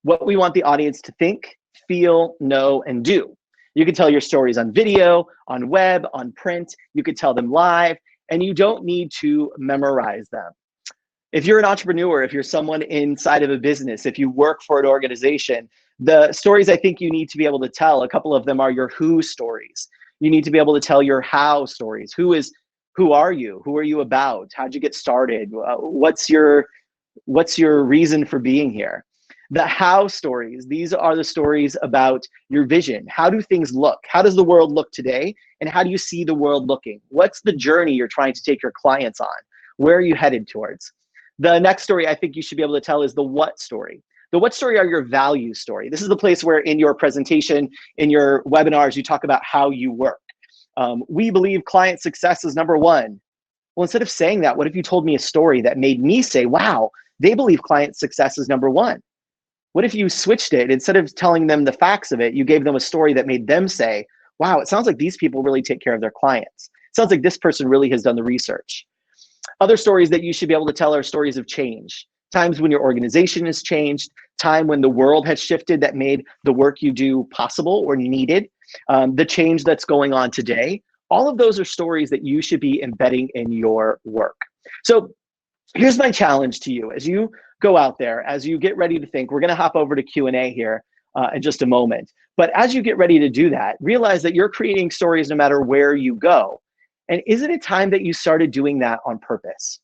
what we want the audience to think, feel, know, and do. You can tell your stories on video, on web, on print. You could tell them live, and you don't need to memorize them. If you're an entrepreneur, if you're someone inside of a business, if you work for an organization, the stories I think you need to be able to tell, a couple of them are your who stories. You need to be able to tell your how stories. Who are you? Who are you about? How'd you get started? What's your reason for being here? The how stories, these are the stories about your vision. How do things look? How does the world look today? And how do you see the world looking? What's the journey you're trying to take your clients on? Where are you headed towards? The next story I think you should be able to tell is the what story. The what story are your value story. This is the place where in your presentation, in your webinars, you talk about how you work. We believe client success is number 1. Well, instead of saying that, what if you told me a story that made me say, wow, they believe client success is number 1? What if you switched it? Instead of telling them the facts of it, you gave them a story that made them say, wow, it sounds like these people really take care of their clients. It sounds like this person really has done the research. Other stories that you should be able to tell are stories of change. Times when your organization has changed, time when the world has shifted that made the work you do possible or needed, the change that's going on today. All of those are stories that you should be embedding in your work. So here's my challenge to you as you go out there, as you get ready to think. We're going to hop over to Q&A here in just a moment. But as you get ready to do that, realize that you're creating stories no matter where you go. And isn't it time that you started doing that on purpose?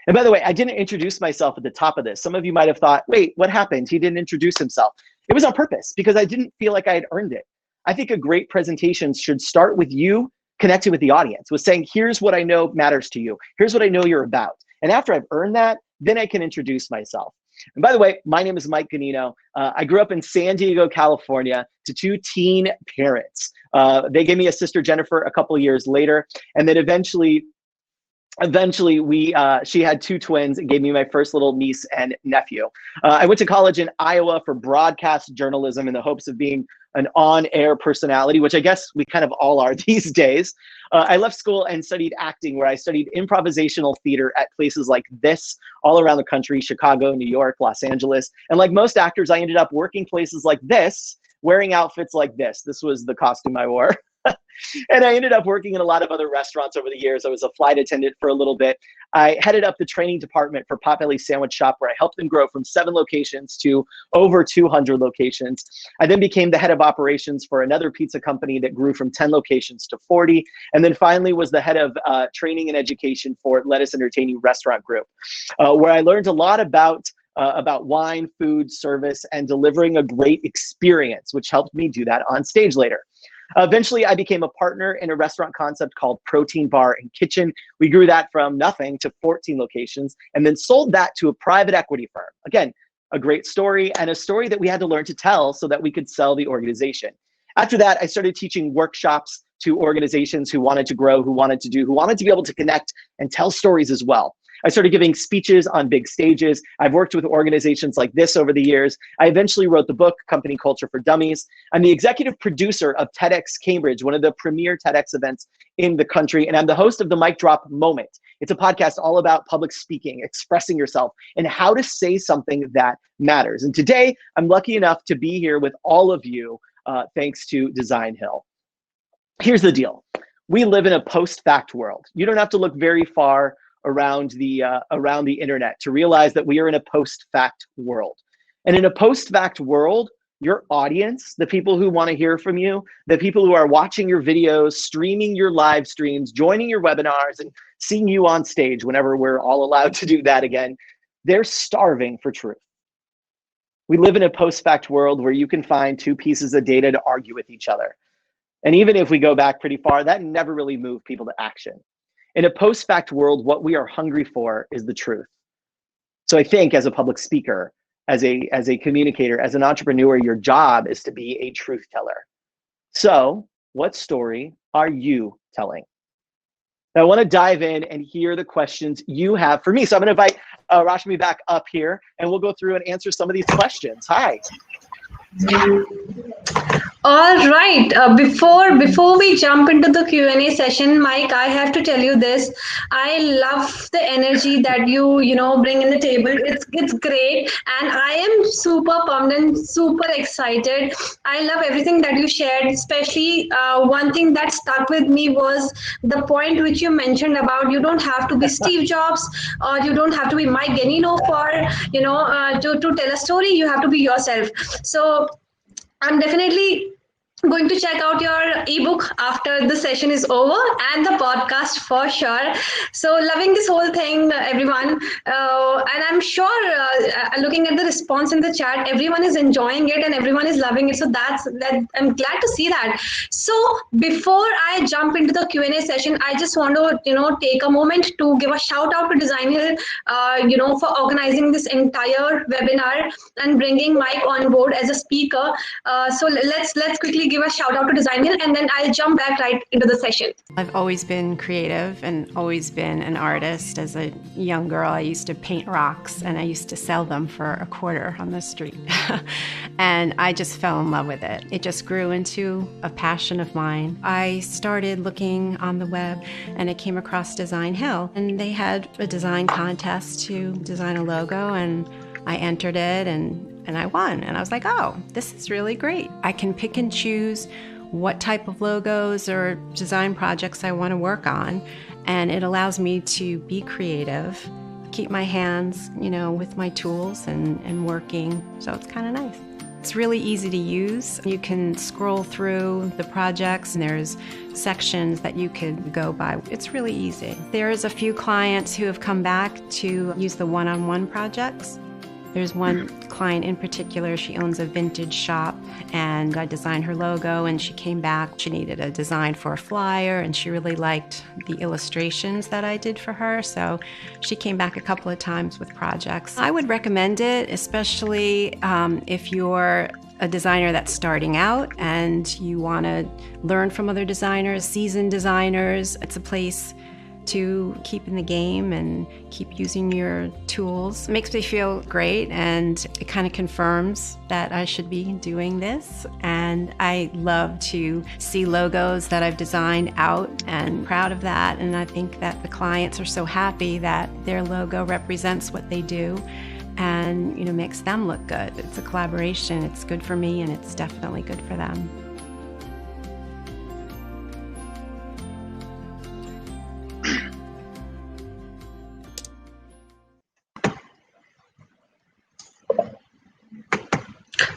And by the way, I didn't introduce myself at the top of this. Some of you might have thought, wait, what happened? He didn't introduce himself. It was on purpose because I didn't feel like I had earned it. I think a great presentation should start with you connecting with the audience, was saying, here's what I know matters to you. Here's what I know you're about. And after I've earned that, then I can introduce myself. And by the way, my name is Mike Ganino. I grew up in San Diego, California, to 2 teen parents. They gave me a sister, Jennifer, a couple of years later. And then eventually she had 2 twins and gave me my first little niece and nephew. I went to college in Iowa for broadcast journalism in the hopes of being an on-air personality, which I guess we kind of all are these days. I left school and studied acting, where I studied improvisational theater at places like this all around the country: Chicago, New York, Los Angeles. And like most actors, I ended up working places like this, wearing outfits like this. This was the costume I wore. And I ended up working in a lot of other restaurants over the years. I was a flight attendant for a little bit. I headed up the training department for Potbelly Sandwich Shop, where I helped them grow from 7 locations to over 200 locations. I then became the head of operations for another pizza company that grew from 10 locations to 40. And then finally was the head of training and education for Lettuce Entertaining Restaurant Group, where I learned a lot about wine, food, service, and delivering a great experience, which helped me do that on stage later. Eventually, I became a partner in a restaurant concept called Protein Bar and Kitchen. We grew that from nothing to 14 locations and then sold that to a private equity firm. Again, a great story, and a story that we had to learn to tell so that we could sell the organization. After that, I started teaching workshops to organizations who wanted to grow, who wanted to be able to connect and tell stories as well. I started giving speeches on big stages. I've worked with organizations like this over the years. I eventually wrote the book, Company Culture for Dummies. I'm the executive producer of TEDx Cambridge, one of the premier TEDx events in the country. And I'm the host of the Mic Drop Moment. It's a podcast all about public speaking, expressing yourself, and how to say something that matters. And today, I'm lucky enough to be here with all of you, thanks to Designhill. Here's the deal. We live in a post-fact world. You don't have to look very far around the internet to realize that we are in a post-fact world. And in a post-fact world, your audience, the people who want to hear from you, the people who are watching your videos, streaming your live streams, joining your webinars, and seeing you on stage whenever we're all allowed to do that again, they're starving for truth. We live in a post-fact world where you can find 2 pieces of data to argue with each other. And even if we go back pretty far, that never really moved people to action. In a post-fact world, what we are hungry for is the truth. So I think as a public speaker, as a communicator, as an entrepreneur, your job is to be a truth teller. So what story are you telling? Now, I want to dive in and hear the questions you have for me. So I'm going to invite Rashmi back up here, and we'll go through and answer some of these questions. Hi. All right. Before we jump into the Q&A session, Mike, I have to tell you this. I love the energy that you bring in the table. It's great, and I am super pumped and super excited. I love everything that you shared. Especially one thing that stuck with me was the point which you mentioned about you don't have to be Steve Jobs, or you don't have to be Mike Ganino for to tell a story. You have to be yourself. So I'm definitely going to check out your ebook after the session is over, and the podcast for sure. So loving this whole thing, everyone. And I'm sure looking at the response in the chat, everyone is enjoying it and everyone is loving it. So that I'm glad to see that. So before I jump into the Q&A session, I just want to take a moment to give a shout out to Designhill, for organizing this entire webinar and bringing Mike on board as a speaker. So let's quickly give a shout out to Designhill, and then I'll jump back right into the session. I've always been creative and always been an artist. As a young girl, I used to paint rocks and I used to sell them for $0.25 on the street. And I just fell in love with it. It just grew into a passion of mine. I started looking on the web and I came across Designhill, and they had a design contest to design a logo, and I entered it and I won. And I was like, oh, this is really great. I can pick and choose what type of logos or design projects I want to work on. And it allows me to be creative, keep my hands, with my tools and working. So it's kind of nice. It's really easy to use. You can scroll through the projects and there's sections that you could go by. It's really easy. There's a few clients who have come back to use the one-on-one projects. There's one client in particular, she owns a vintage shop, and I designed her logo, and she came back. She needed a design for a flyer, and she really liked the illustrations that I did for her, so she came back a couple of times with projects. I would recommend it, especially if you're a designer that's starting out and you want to learn from other designers, seasoned designers. It's a place to keep in the game and keep using your tools. It makes me feel great, and it kind of confirms that I should be doing this. And I love to see logos that I've designed out, and proud of that. And I think that the clients are so happy that their logo represents what they do and, you know, makes them look good. It's a collaboration. It's good for me, and it's definitely good for them.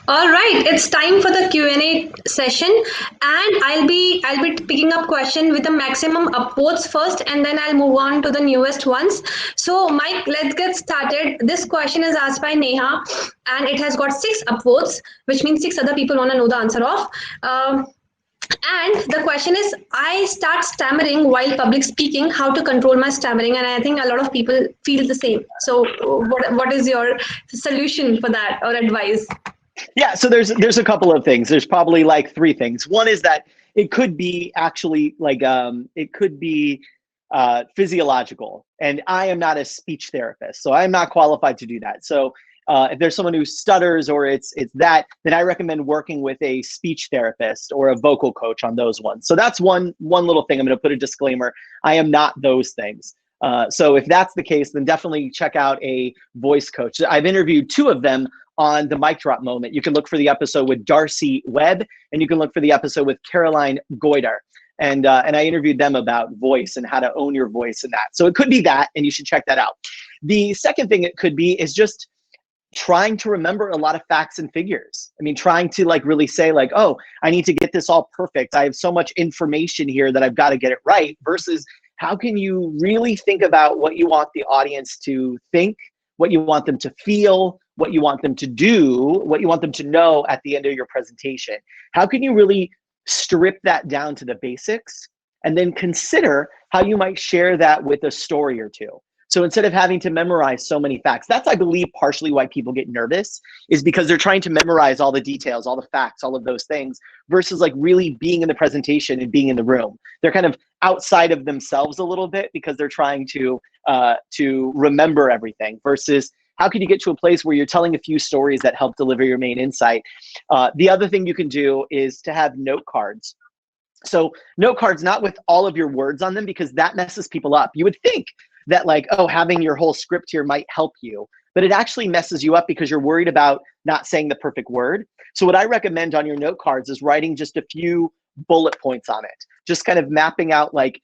All right, it's time for the Q&A session, and I'll be picking up question with the maximum upvotes first, and then I'll move on to the newest ones. So Mike, let's get started. This question is asked by Neha, and it has got 6 upvotes, which means 6 other people want to know the answer of. And the question is, I start stammering while public speaking, how to control my stammering? And I think a lot of people feel the same. So what is your solution for that, or advice? Yeah, so there's a couple of things. There's probably like 3 things. One is that it could be actually like it could be physiological, and I am not a speech therapist, so I'm not qualified to do that. So if there's someone who stutters or it's that, then I recommend working with a speech therapist or a vocal coach on those ones. So that's one little thing. I'm going to put a disclaimer. I am not those things. So if that's the case, then definitely check out a voice coach. I've interviewed 2 of them on the Mic Drop Moment. You can look for the episode with Darcy Webb, and you can look for the episode with Caroline Goiter. And I interviewed them about voice and how to own your voice and that. So it could be that, and you should check that out. The second thing it could be is just trying to remember a lot of facts and figures. I mean, trying to like really say like, oh, I need to get this all perfect. I have so much information here that I've got to get it right, versus how can you really think about what you want the audience to think, what you want them to feel, what you want them to do, what you want them to know at the end of your presentation. How can you really strip that down to the basics, and then consider how you might share that with a story or 2? So instead of having to memorize so many facts, that's, I believe, partially why people get nervous, is because they're trying to memorize all the details, all the facts, all of those things, versus like really being in the presentation and being in the room. They're kind of outside of themselves a little bit because they're trying to remember everything, versus how can you get to a place where you're telling a few stories that help deliver your main insight? The other thing you can do is to have note cards. So note cards, not with all of your words on them, because that messes people up. You would think that like, oh, having your whole script here might help you, but it actually messes you up because you're worried about not saying the perfect word. So what I recommend on your note cards is writing just a few bullet points on it, just kind of mapping out like,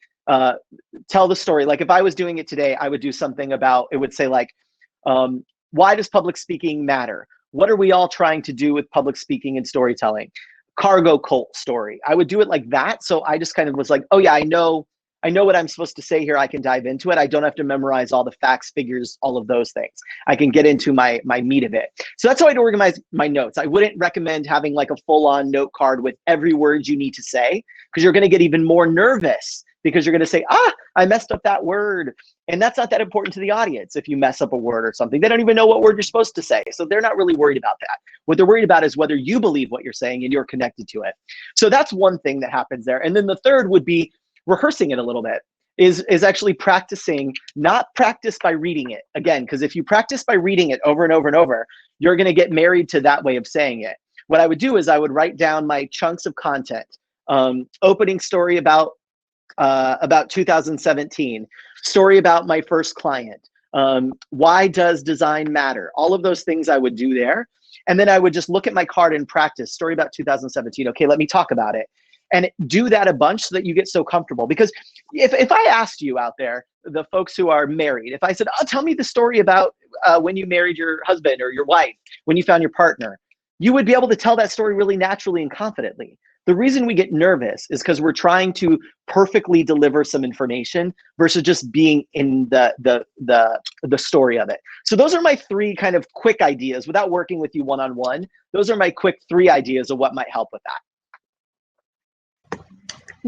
tell the story. Like if I was doing it today, I would do something about, it would say like, why does public speaking matter? What are we all trying to do with public speaking and storytelling? Cargo cult story. I would do it like that. So I just kind of was like, oh yeah, I know what I'm supposed to say here. I can dive into it. I don't have to memorize all the facts, figures, all of those things. I can get into my meat of it. So that's how I'd organize my notes. I wouldn't recommend having like a full-on note card with every word you need to say, because you're going to get even more nervous, because you're going to say, I messed up that word. And that's not that important to the audience. If you mess up a word or something, they don't even know what word you're supposed to say. So they're not really worried about that. What they're worried about is whether you believe what you're saying and you're connected to it. So that's one thing that happens there. And then the third would be rehearsing it a little bit, is actually practicing, not practice by reading it. Again, because if you practice by reading it over and over and over, you're going to get married to that way of saying it. What I would do is I would write down my chunks of content. Opening story about 2017, story about my first client, why does design matter? All of those things I would do there. And then I would just look at my card and practice, story about 2017. Okay, let me talk about it. And do that a bunch so that you get so comfortable. Because if I asked you out there, the folks who are married, if I said, oh, tell me the story about when you married your husband or your wife, when you found your partner, you would be able to tell that story really naturally and confidently. The reason we get nervous is because we're trying to perfectly deliver some information versus just being in the story of it. So those are my 3 kind of quick ideas without working with you one-on-one. Those are my quick 3 ideas of what might help with that.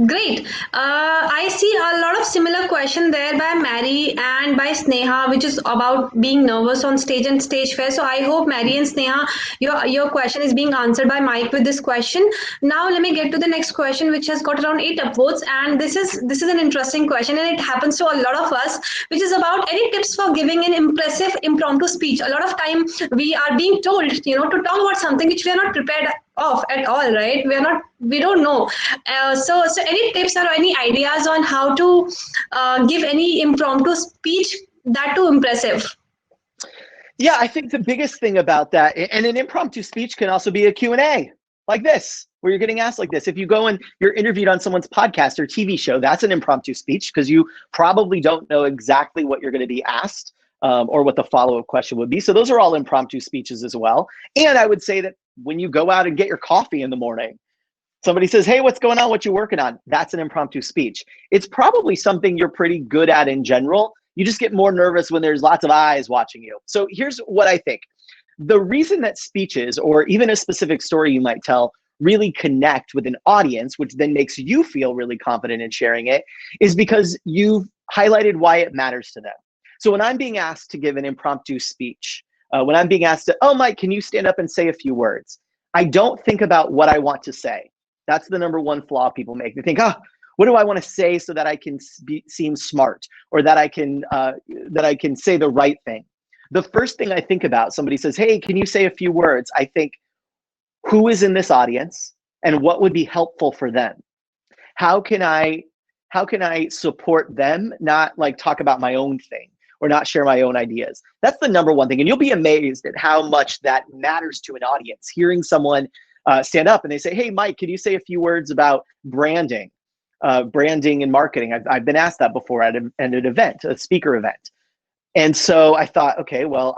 Great. I see a lot of similar question there by Mary and by Sneha, which is about being nervous on stage and stage fear. So I hope Mary and Sneha, your question is being answered by Mike with this question. Now let me get to the next question, which has got around 8 upvotes, and this is an interesting question, and it happens to a lot of us, which is about any tips for giving an impressive impromptu speech. A lot of time we are being told, to talk about something which we are not prepared of at all, right? We don't know. So any tips or any ideas on how to give any impromptu speech that too impressive? Yeah, I think the biggest thing about that, and an impromptu speech can also be a Q&A like this, where you're getting asked like this. If you go and you're interviewed on someone's podcast or TV show, that's an impromptu speech because you probably don't know exactly what you're going to be asked or what the follow-up question would be. So those are all impromptu speeches as well. And I would say that when you go out and get your coffee in the morning, somebody says, hey, what's going on? What you working on? That's an impromptu speech. It's probably something you're pretty good at in general. You just get more nervous when there's lots of eyes watching you. So here's what I think. The reason that speeches or even a specific story you might tell really connect with an audience, which then makes you feel really confident in sharing it, is because you've highlighted why it matters to them. So when I'm being asked to give an impromptu speech, when I'm being asked to, oh, Mike, can you stand up and say a few words? I don't think about what I want to say. That's the number one flaw people make. They think, what do I want to say so that I can seem smart or that I can say the right thing? The first thing I think about, somebody says, hey, can you say a few words? I think, who is in this audience and what would be helpful for them? How can I support them, not like talk about my own thing or not share my own ideas? That's the number one thing. And you'll be amazed at how much that matters to an audience. Hearing someone stand up and they say, hey, Mike, can you say a few words about branding and marketing? I've been asked that before at an event, a speaker event. And so I thought, okay, well,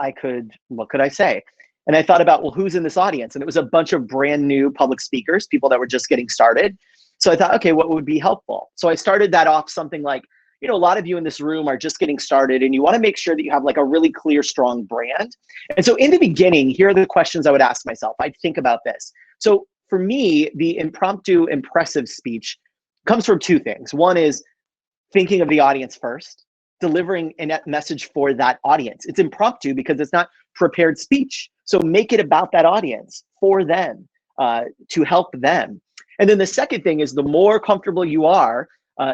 what could I say? And I thought about, well, who's in this audience? And it was a bunch of brand new public speakers, people that were just getting started. So I thought, okay, what would be helpful? So I started that off something like, a lot of you in this room are just getting started and you want to make sure that you have like a really clear, strong brand. And so in the beginning, here are the questions I would ask myself. I'd think about this. So for me, the impromptu impressive speech comes from 2 things. One is thinking of the audience first, delivering a message for that audience. It's impromptu because it's not prepared speech. So make it about that audience, for them, to help them. And then the second thing is the more comfortable you are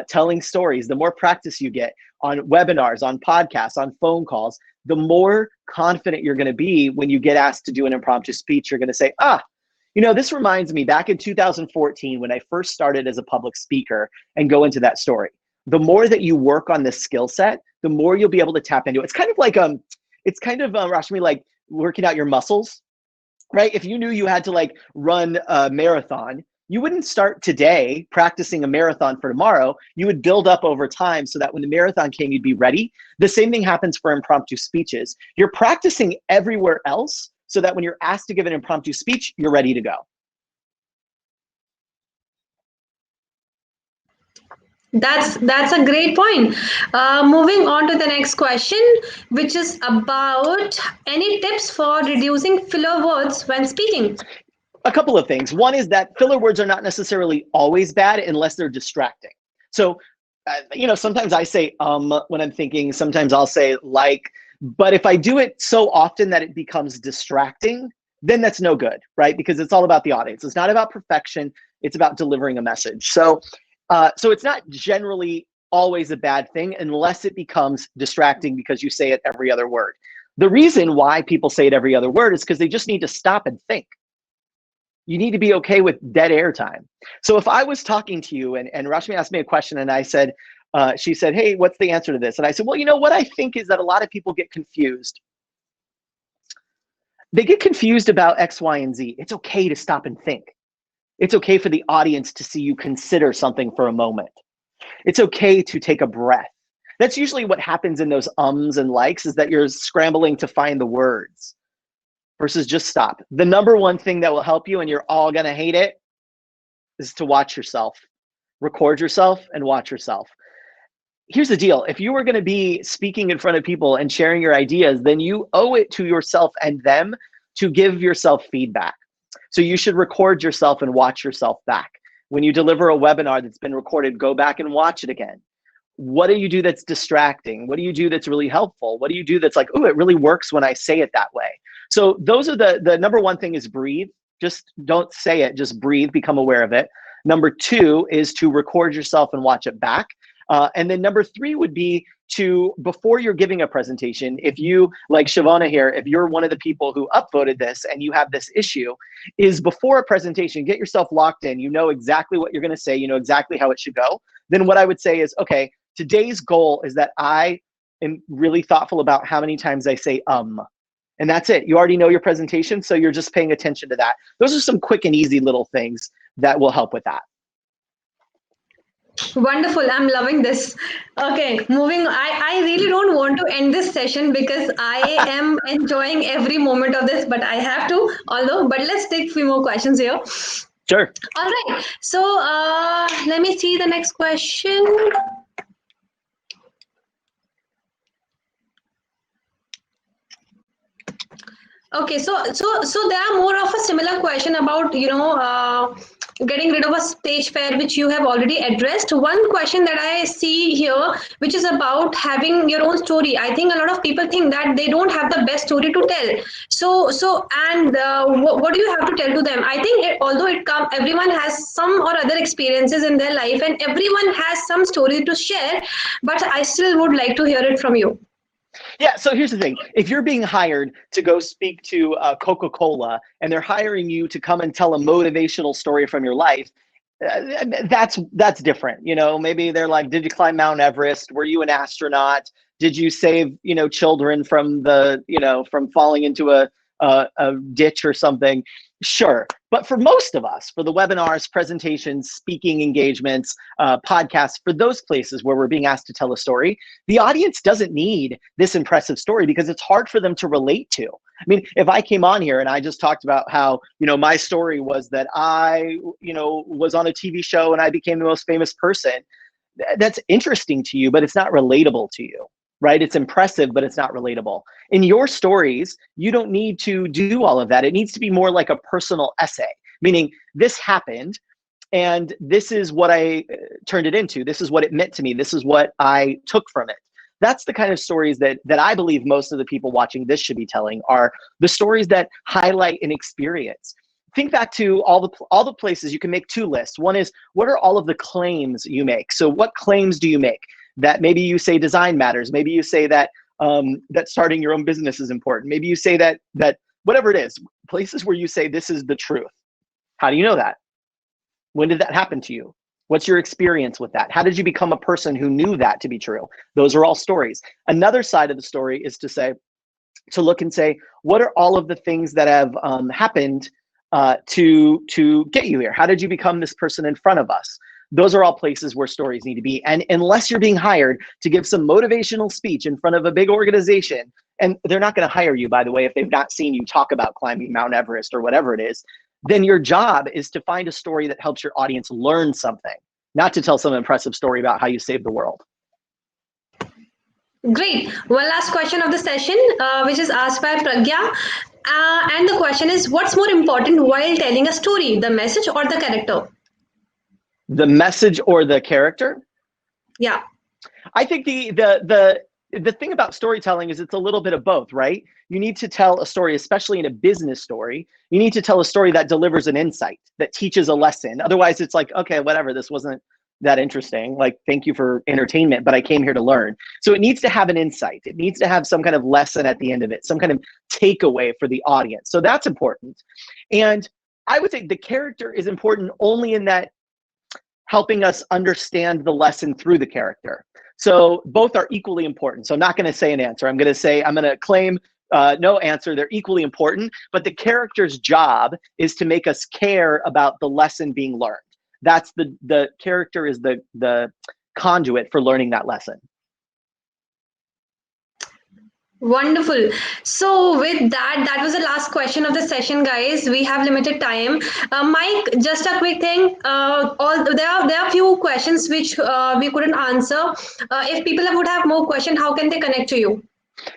telling stories, the more practice you get on webinars, on podcasts, on phone calls, the more confident you're going to be when you get asked to do an impromptu speech. You're going to say, this reminds me back in 2014 when I first started as a public speaker, and go into that story. The more that you work on this skill set, the more you'll be able to tap into it. It's kind of like, Rashmi, like working out your muscles, right? If you knew you had to like run a marathon, you wouldn't start today practicing a marathon for tomorrow. You would build up over time so that when the marathon came, you'd be ready. The same thing happens for impromptu speeches. You're practicing everywhere else so that when you're asked to give an impromptu speech, you're ready to go. That's a great point. Moving on to the next question, which is about any tips for reducing filler words when speaking. A couple of things. One is that filler words are not necessarily always bad unless they're distracting. So, sometimes I say when I'm thinking, sometimes I'll say like, but if I do it so often that it becomes distracting, then that's no good, right? Because it's all about the audience. It's not about perfection. It's about delivering a message. So it's not generally always a bad thing unless it becomes distracting because you say it every other word. The reason why people say it every other word is because they just need to stop and think. You need to be okay with dead air time. So if I was talking to you and Rashmi asked me a question and I said, she said, hey, what's the answer to this? And I said, well, what I think is that a lot of people get confused. They get confused about X, Y, and Z. It's okay to stop and think. It's okay for the audience to see you consider something for a moment. It's okay to take a breath. That's usually what happens in those ums and likes, is that you're scrambling to find the words versus just stop. The number one thing that will help you, and you're all gonna hate it, is to watch yourself, record yourself and watch yourself. Here's the deal. If you were going to be speaking in front of people and sharing your ideas, then you owe it to yourself and them to give yourself feedback. So you should record yourself and watch yourself back. When you deliver a webinar that's been recorded, go back and watch it again. What do you do that's distracting? What do you do that's really helpful? What do you do that's like, oh, it really works when I say it that way? So those are the number one thing is breathe. Just don't say it, just breathe, become aware of it. Number two is to record yourself and watch it back. And then number three would be to, before you're giving a presentation, if you, like Shavona here, if you're one of the people who upvoted this and you have this issue, is before a presentation, get yourself locked in. You know exactly what you're going to say. You know exactly how it should go. Then what I would say is, okay, today's goal is that I am really thoughtful about how many times I say and that's it. You already know your presentation, so you're just paying attention to that. Those are some quick and easy little things that will help with that. Wonderful. I'm loving this. Okay, moving. I really don't want to end this session because I am enjoying every moment of this, but I have to, but let's take a few more questions here. Sure. All right. So let me see the next question. Okay, so there are more of a similar question about, getting rid of a stage fear, which you have already addressed. One question that I see here, which is about having your own story. I think a lot of people think that they don't have the best story to tell. What do you have to tell to them? I think everyone has some or other experiences in their life, and everyone has some story to share, but I still would like to hear it from you. Yeah, so here's the thing. If you're being hired to go speak to Coca-Cola and they're hiring you to come and tell a motivational story from your life, that's different. You know, maybe they're like, did you climb Mount Everest? Were you an astronaut? Did you save, children from from falling into a ditch or something? Sure. But for most of us, for the webinars, presentations, speaking engagements, podcasts, for those places where we're being asked to tell a story, the audience doesn't need this impressive story because it's hard for them to relate to. I mean, if I came on here and I just talked about how, my story was that I, was on a TV show and I became the most famous person, that's interesting to you, but it's not relatable to you. Right? It's impressive, but it's not relatable. In your stories, you don't need to do all of that. It needs to be more like a personal essay, meaning this happened and this is what I turned it into. This is what it meant to me. This is what I took from it. That's the kind of stories that I believe most of the people watching this should be telling, are the stories that highlight an experience. Think back to all the places. You can make two lists. One is, what are all of the claims you make? So what claims do you make? That maybe you say design matters. Maybe you say that that starting your own business is important. Maybe you say that whatever it is, places where you say this is the truth. How do you know that? When did that happen to you? What's your experience with that? How did you become a person who knew that to be true? Those are all stories. Another side of the story is to look and say, what are all of the things that have happened to get you here? How did you become this person in front of us? Those are all places where stories need to be. And unless you're being hired to give some motivational speech in front of a big organization, and they're not going to hire you, by the way, if they've not seen you talk about climbing Mount Everest or whatever it is, then your job is to find a story that helps your audience learn something, not to tell some impressive story about how you saved the world. Great. One last question of the session, which is asked by Pragya. And the question is, what's more important while telling a story, the message or the character? The message or the character? Yeah. I think the thing about storytelling is it's a little bit of both, right? You need to tell a story, especially in a business story. You need to tell a story that delivers an insight, that teaches a lesson. Otherwise, it's like, okay, whatever, this wasn't that interesting. Like, thank you for entertainment, but I came here to learn. So it needs to have an insight. It needs to have some kind of lesson at the end of it, some kind of takeaway for the audience. So that's important. And I would say the character is important only in that helping us understand the lesson through the character. So both are equally important. So I'm not going to say an answer. I'm going to claim no answer. They're equally important, but the character's job is to make us care about the lesson being learned. That's the character is the conduit for learning that lesson. Wonderful. So, with that, that was the last question of the session, guys. We have limited time. Mike, just a quick thing. All there are few questions which we couldn't answer. If people would have more questions, how can they connect to you?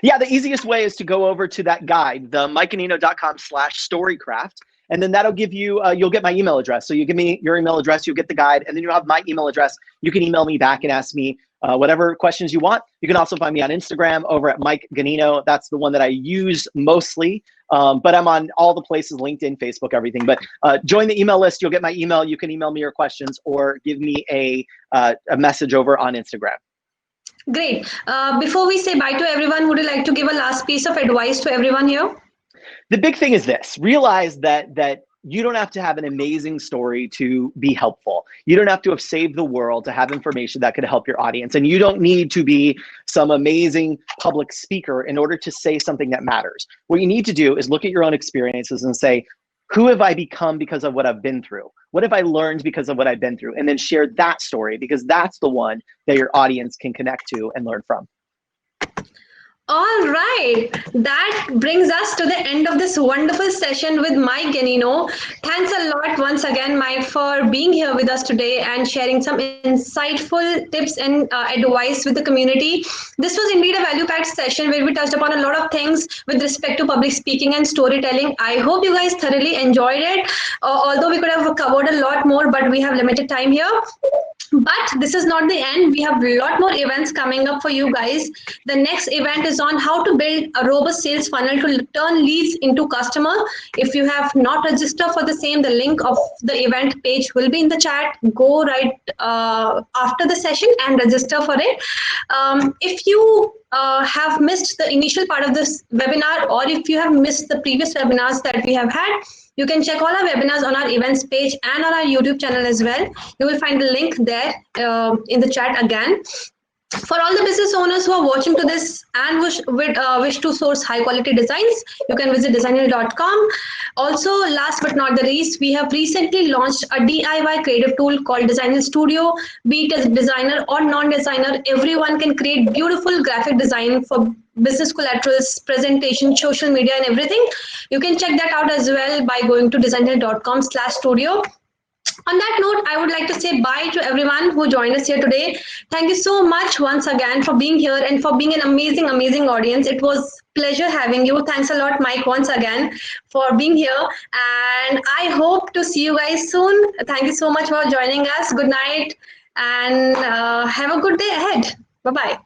Yeah, the easiest way is to go over to that guide, the mikeganino.com/storycraft. And then that'll give you, you'll get my email address. So you give me your email address, you'll get the guide, and then you'll have my email address. You can email me back and ask me whatever questions you want. You can also find me on Instagram over at Mike Ganino. That's the one that I use mostly, but I'm on all the places, LinkedIn, Facebook, everything. But join the email list. You'll get my email. You can email me your questions or give me a message over on Instagram. Great. Before we say bye to everyone, would you like to give a last piece of advice to everyone here? The big thing is this: realize that you don't have to have an amazing story to be helpful. You don't have to have saved the world to have information that could help your audience. And you don't need to be some amazing public speaker in order to say something that matters. What you need to do is look at your own experiences and say, who have I become because of what I've been through? What have I learned because of what I've been through? And then share that story, because that's the one that your audience can connect to and learn from. All right, that brings us to the end of this wonderful session with Mike Ganino. Thanks a lot once again, Mike, for being here with us today and sharing some insightful tips and advice with the community. This was indeed a value-packed session where we touched upon a lot of things with respect to public speaking and storytelling. I hope you guys thoroughly enjoyed it, although we could have covered a lot more, but we have limited time here. But this is not the end. We have a lot more events coming up for you guys. The next event is on how to build a robust sales funnel to turn leads into customer. If you have not registered for the same, the link of the event page will be in the chat. Go right after the session and register for it. If you have missed the initial part of this webinar, or if you have missed the previous webinars that we have had, you can check all our webinars on our events page and on our YouTube channel as well. You will find the link there in the chat again. For all the business owners who are watching to this and wish to source high quality designs, you can visit designhill.com. Also, last but not the least, we have recently launched a DIY creative tool called Designhill Studio. Be it a designer or non-designer, everyone can create beautiful graphic design for business collaterals, presentation, social media, and everything. You can check that out as well by going to designhill.com/studio. On that note, I would like to say bye to everyone who joined us here today. Thank you so much once again for being here and for being an amazing, amazing audience. It was pleasure having you. Thanks a lot, Mike, once again for being here. And I hope to see you guys soon. Thank you so much for joining us. Good night and have a good day ahead. Bye-bye.